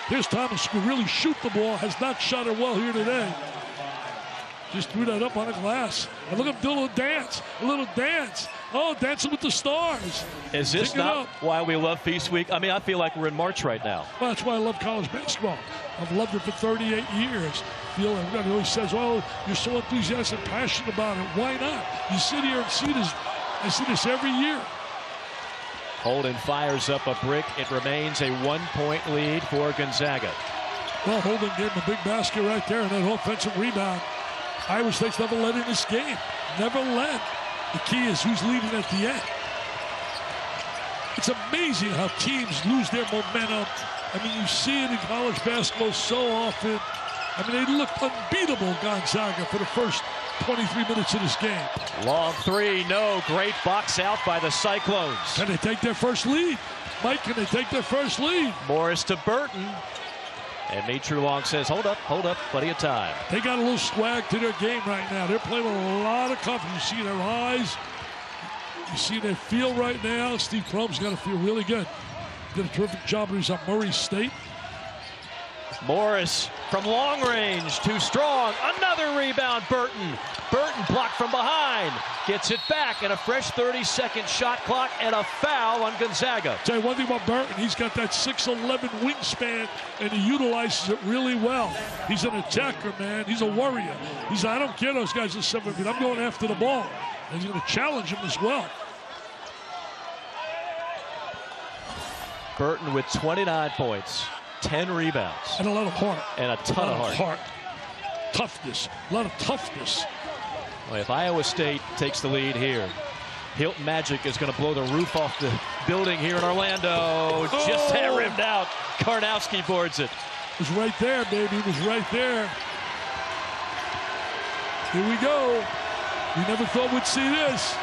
here's Thomas who really shoot the ball, has not shot it well here today. Just threw that up on the glass. And look at him do a little dance. A little dance. Oh, dancing with the stars. Is this not why we love Feast Week? I mean, I feel like we're in March right now. Well, that's why I love college basketball. I've loved it for 38 years. Everybody always says, "Oh, you're so enthusiastic and passionate about it." Why not? You sit here and see this. I see this every year. Holden fires up a brick. It remains a 1-point lead for Gonzaga. Well, Holden gave him a big basket right there and that offensive rebound. Iowa State's never led in this game. Never led. The key is who's leading at the end. It's amazing how teams lose their momentum. I mean, you see it in college basketball so often. I mean, they looked unbeatable, Gonzaga, for the first 23 minutes of this game. Long three, no. Great box out by the Cyclones. Can they take their first lead? Mike, can they take their first lead? Morris to Burton. And Mitchell Long says, hold up, plenty of time. They got a little swag to their game right now. They're playing with a lot of confidence. You see their eyes. You see their feel right now. Steve Prohm's got to feel really good. Did a terrific job when he's at Murray State. Morris from long range, too strong. Another rebound, Burton. Burton blocked from behind. Gets it back, and a fresh 30-second shot clock and a foul on Gonzaga. Tell you one thing about Burton, he's got that 6'11" wingspan, and he utilizes it really well. He's an attacker, man. He's a warrior. I don't care those guys are 7 feet. I'm going after the ball. And he's going to challenge him as well. Burton with 29 points. 10 rebounds. And a lot of heart. And a ton of heart. Toughness. A lot of toughness. Well, if Iowa State takes the lead here, Hilton Magic is going to blow the roof off the building here in Orlando. Oh. Just that rimmed out. Karnowski boards it. It was right there, baby. It was right there. Here we go. We never thought we'd see this.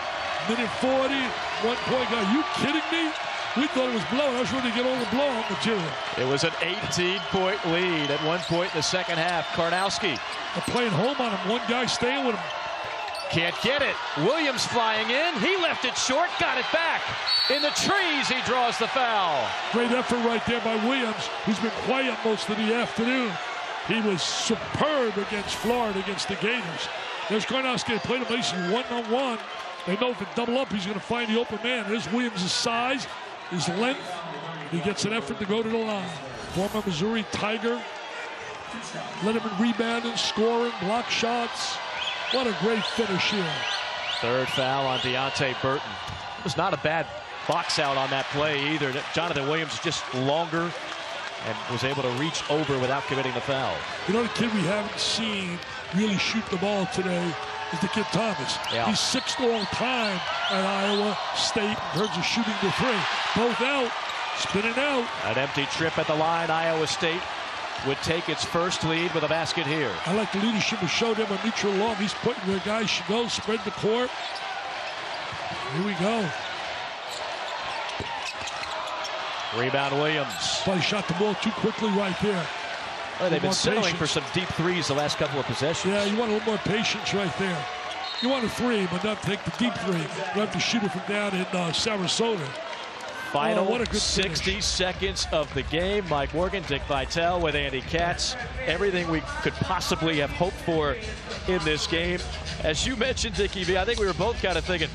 Minute 40, 1 point. Are you kidding me? We thought it was blown. I was ready to get all the blowout material. It was an 18-point lead at one point in the second half. Karnowski. They're playing home on him. One guy staying with him. Can't get it. Williams flying in. He left it short. Got it back. In the trees, he draws the foul. Great effort right there by Williams, who's been quiet most of the afternoon. He was superb against Florida, against the Gators. There's Karnowski. They played him nicely one-on-one. They know if they double up, he's going to find the open man. There's Williams' size. His length, he gets an effort to go to the line. Former Missouri Tiger. Let him in rebounding, scoring, block shots. What a great finish here. Third foul on Deonte Burton. It was not a bad box out on that play either. Jonathan Williams just longer and was able to reach over without committing the foul. You know the kid we haven't seen really shoot the ball today is the kid Thomas. Yeah. He's 6th all time at Iowa State in terms of shooting the three. Both out, spinning out. An empty trip at the line. Iowa State would take its first lead with a basket here. I like the leadership we showed him on Mitchell Long. He's putting where guys should go, spread the court. Here we go. Rebound Williams. But he shot the ball too quickly right there. Well, they've been settling for some deep threes the last couple of possessions. Yeah, you want a little more patience right there. You want a three, but not take the deep three. You have to shoot it from down in Sarasota. Final 60 seconds of the game. Mike Morgan, Dick Vitale with Andy Katz. Everything we could possibly have hoped for in this game. As you mentioned, Dickie V, I think we were both kind of thinking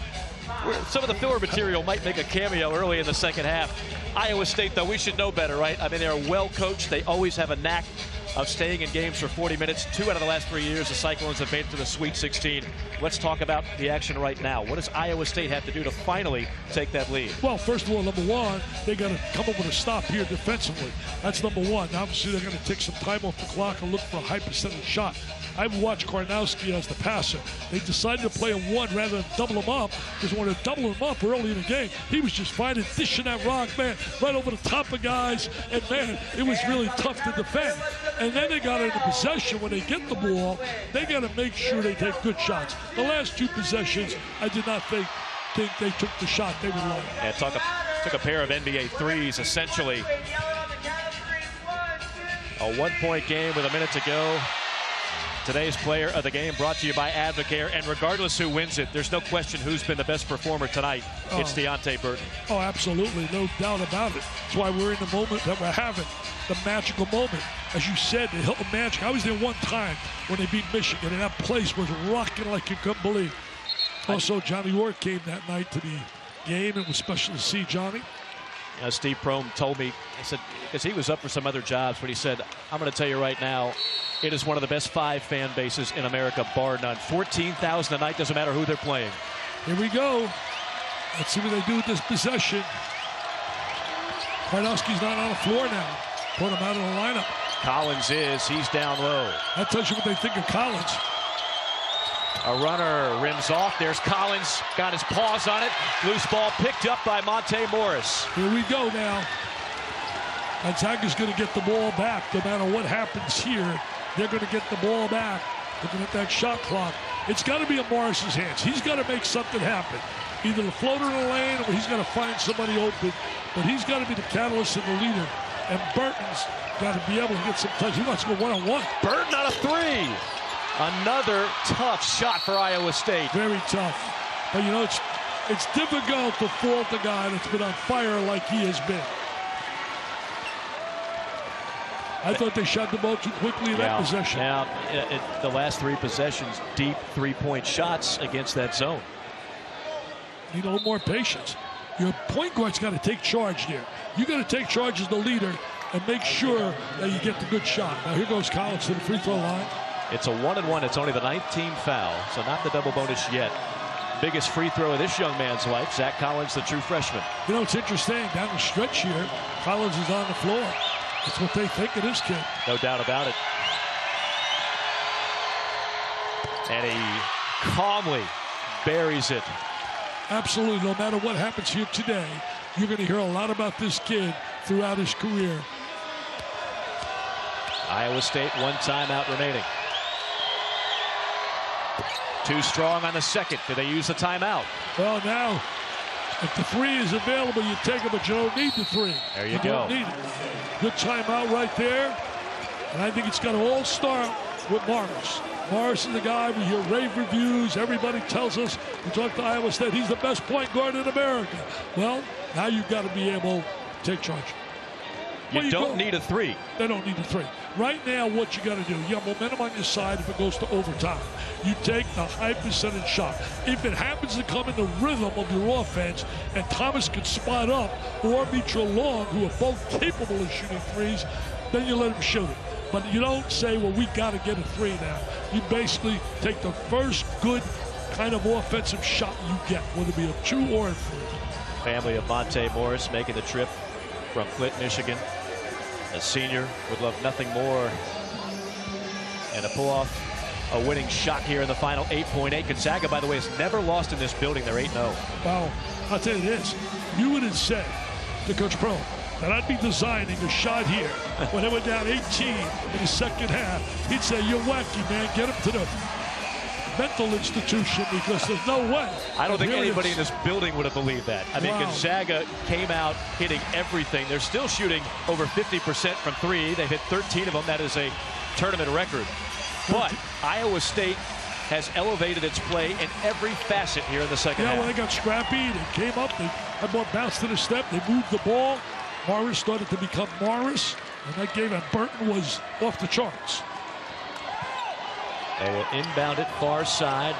some of the filler material might make a cameo early in the second half. Iowa State, though, we should know better, right? I mean, they're well coached. They always have a knack of staying in games for 40 minutes. 2 out of the last 3 years, the Cyclones have made it to the Sweet 16. Let's talk about the action right now. What does Iowa State have to do to finally take that lead? Well, first of all, number one, they got to come up with a stop here defensively. That's number one. Obviously, they're going to take some time off the clock and look for a high percentage shot. I've watched Karnowski as the passer. They decided to play him one rather than double him up, because when they double him up early in the game, he was just finding, dishing that rock, man, right over the top of guys, and man, it was really tough to defend. And then they got into possession. When they get the ball, they got to make sure they take good shots. The last 2 possessions, I did not think they took the shot they would like. Yeah, took a pair of NBA threes, essentially. A 1-point game with a minute to go. Today's player of the game brought to you by Advocare, and regardless who wins it, there's no question who's been the best performer tonight. It's Deonte Burton. Oh, absolutely, no doubt about it. That's why we're in the moment that we're having, the magical moment. As you said, the Hilton Magic. I was there one time when they beat Michigan, and that place was rocking like you couldn't believe. Also, Johnny York came that night to the game. It was special to see Johnny. Steve Prohm told me, I said, because he was up for some other jobs, but he said, I'm going to tell you right now, it is one of the best 5 fan bases in America, bar none. 14,000 a night, doesn't matter who they're playing. Here we go. Let's see what they do with this possession. Karnowski's not on the floor now. Put him out of the lineup. Collins he's down low. That tells you what they think of Collins. A runner rims off. There's Collins, got his paws on it. Loose ball picked up by Monte Morris. Here we go now. Gonzaga's going to get the ball back no matter what happens here. They're going to get the ball back. Looking at that shot clock. It's got to be in Morris's hands. He's got to make something happen. Either the floater in the lane or he's got to find somebody open. But he's got to be the catalyst and the leader. And Burton's got to be able to get some touch. He wants to go one-on-one. Burton on a 3. Another tough shot for Iowa State. Very tough. But, you know, it's difficult to fault the guy that's been on fire like he has been. I thought they shot the ball too quickly in that possession. Now, the last 3 possessions, deep 3-point shots against that zone. Need a little more patience. Your point guard's got to take charge there. You got to take charge as the leader and make sure that you get the good shot. Now here goes Collins to the free throw line. It's a 1-and-1. It's only the 19th foul, so not the double bonus yet. Biggest free throw of this young man's life. Zach Collins, the true freshman. You know, it's interesting. Down the stretch here, Collins is on the floor. That's what they think of this kid. No doubt about it. And he calmly buries it. Absolutely. No matter what happens here today, you're going to hear a lot about this kid throughout his career. Iowa State, 1 timeout remaining. Too strong on the second. Do they use the timeout? Well, now, if the 3 is available, you take it, but you don't need the 3. There you go. Don't need it. Good timeout right there. And I think it's got to all start with Morris. Morris is the guy. We hear rave reviews. Everybody tells us, we talk to Iowa State, he's the best point guard in America. Well, now you've got to be able to take charge. You don't need a 3. They don't need a 3. Right now, what you got to do, you have momentum on your side if it goes to overtime. You take the high percentage shot. If it happens to come in the rhythm of your offense and Thomas can spot up or Mitra Long, who are both capable of shooting 3s, then you let him shoot it. But you don't say, well, we got to get a 3 now. You basically take the first good kind of offensive shot you get, whether it be a 2 or a 3. Family of Monte Morris making the trip from Flint, Michigan. A senior would love nothing more and to pull off a winning shot here in the final 8.8. Gonzaga, by the way, has never lost in this building. They're 8-0. Wow. I'll tell you this. You would have said to Coach Pro that I'd be designing a shot here when they went down 18 in the second half. He'd say, you're wacky, man. Get him to the mental institution because there's no way. I don't think anybody in this building would have believed that. I mean, Gonzaga came out hitting everything. They're still shooting over 50% from 3. They've hit 13 of them. That is a tournament record. But Iowa State has elevated its play in every facet here in the second half. Yeah, when they got scrappy, they came up, they had more bounce to the step, they moved the ball. Morris started to become Morris, and that game at Burton was off the charts. They will inbound it far side.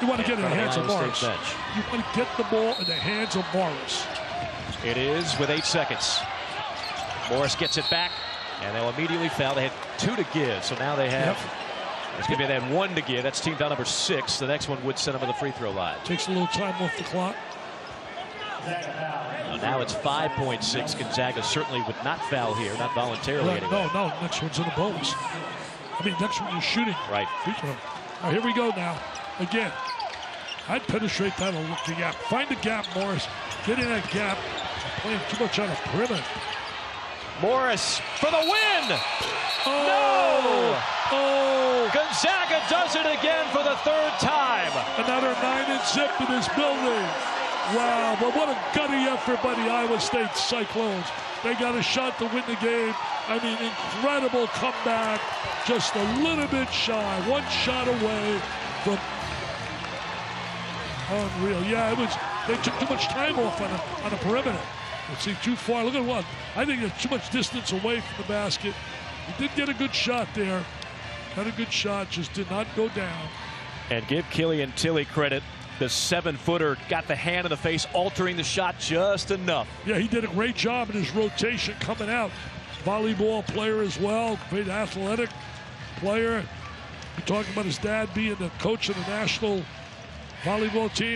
You want to get in the hands of Morris. Bench. You want to get the ball in the hands of Morris. It is with 8 seconds. Morris gets it back. And they'll immediately foul. They had 2 to give, so now they have. It's going to be they had 1 to give. That's team foul number 6. The next one would send them to the free throw line. Takes a little time off the clock. Now it's 5.6. Gonzaga certainly would not foul here, not voluntarily anyway. No. Next one's in a bonus. I mean, next one you're shooting. Right. Free throw. All right, here we go now. Again, I'd penetrate that and look the gap. Find the gap, Morris. Get in that gap. Playing too much on a perimeter. Morris for the win. Oh! No! Gonzaga does it again for the 3rd time. Another 9-zip in this building. Wow, but what a gutty effort by the Iowa State Cyclones. They got a shot to win the game. I mean, incredible comeback. Just a little bit shy. 1 shot away from unreal. Yeah, it was. They took too much time off on a perimeter. Let's see, too far. Look at what. I think there's too much distance away from the basket. He did get a good shot there. Got a good shot, just did not go down. And give Killian Tilly credit. The 7-footer got the hand in the face, altering the shot just enough. Yeah, he did a great job in his rotation coming out. Volleyball player as well, great athletic player. We're talking about his dad being the coach of the national volleyball team.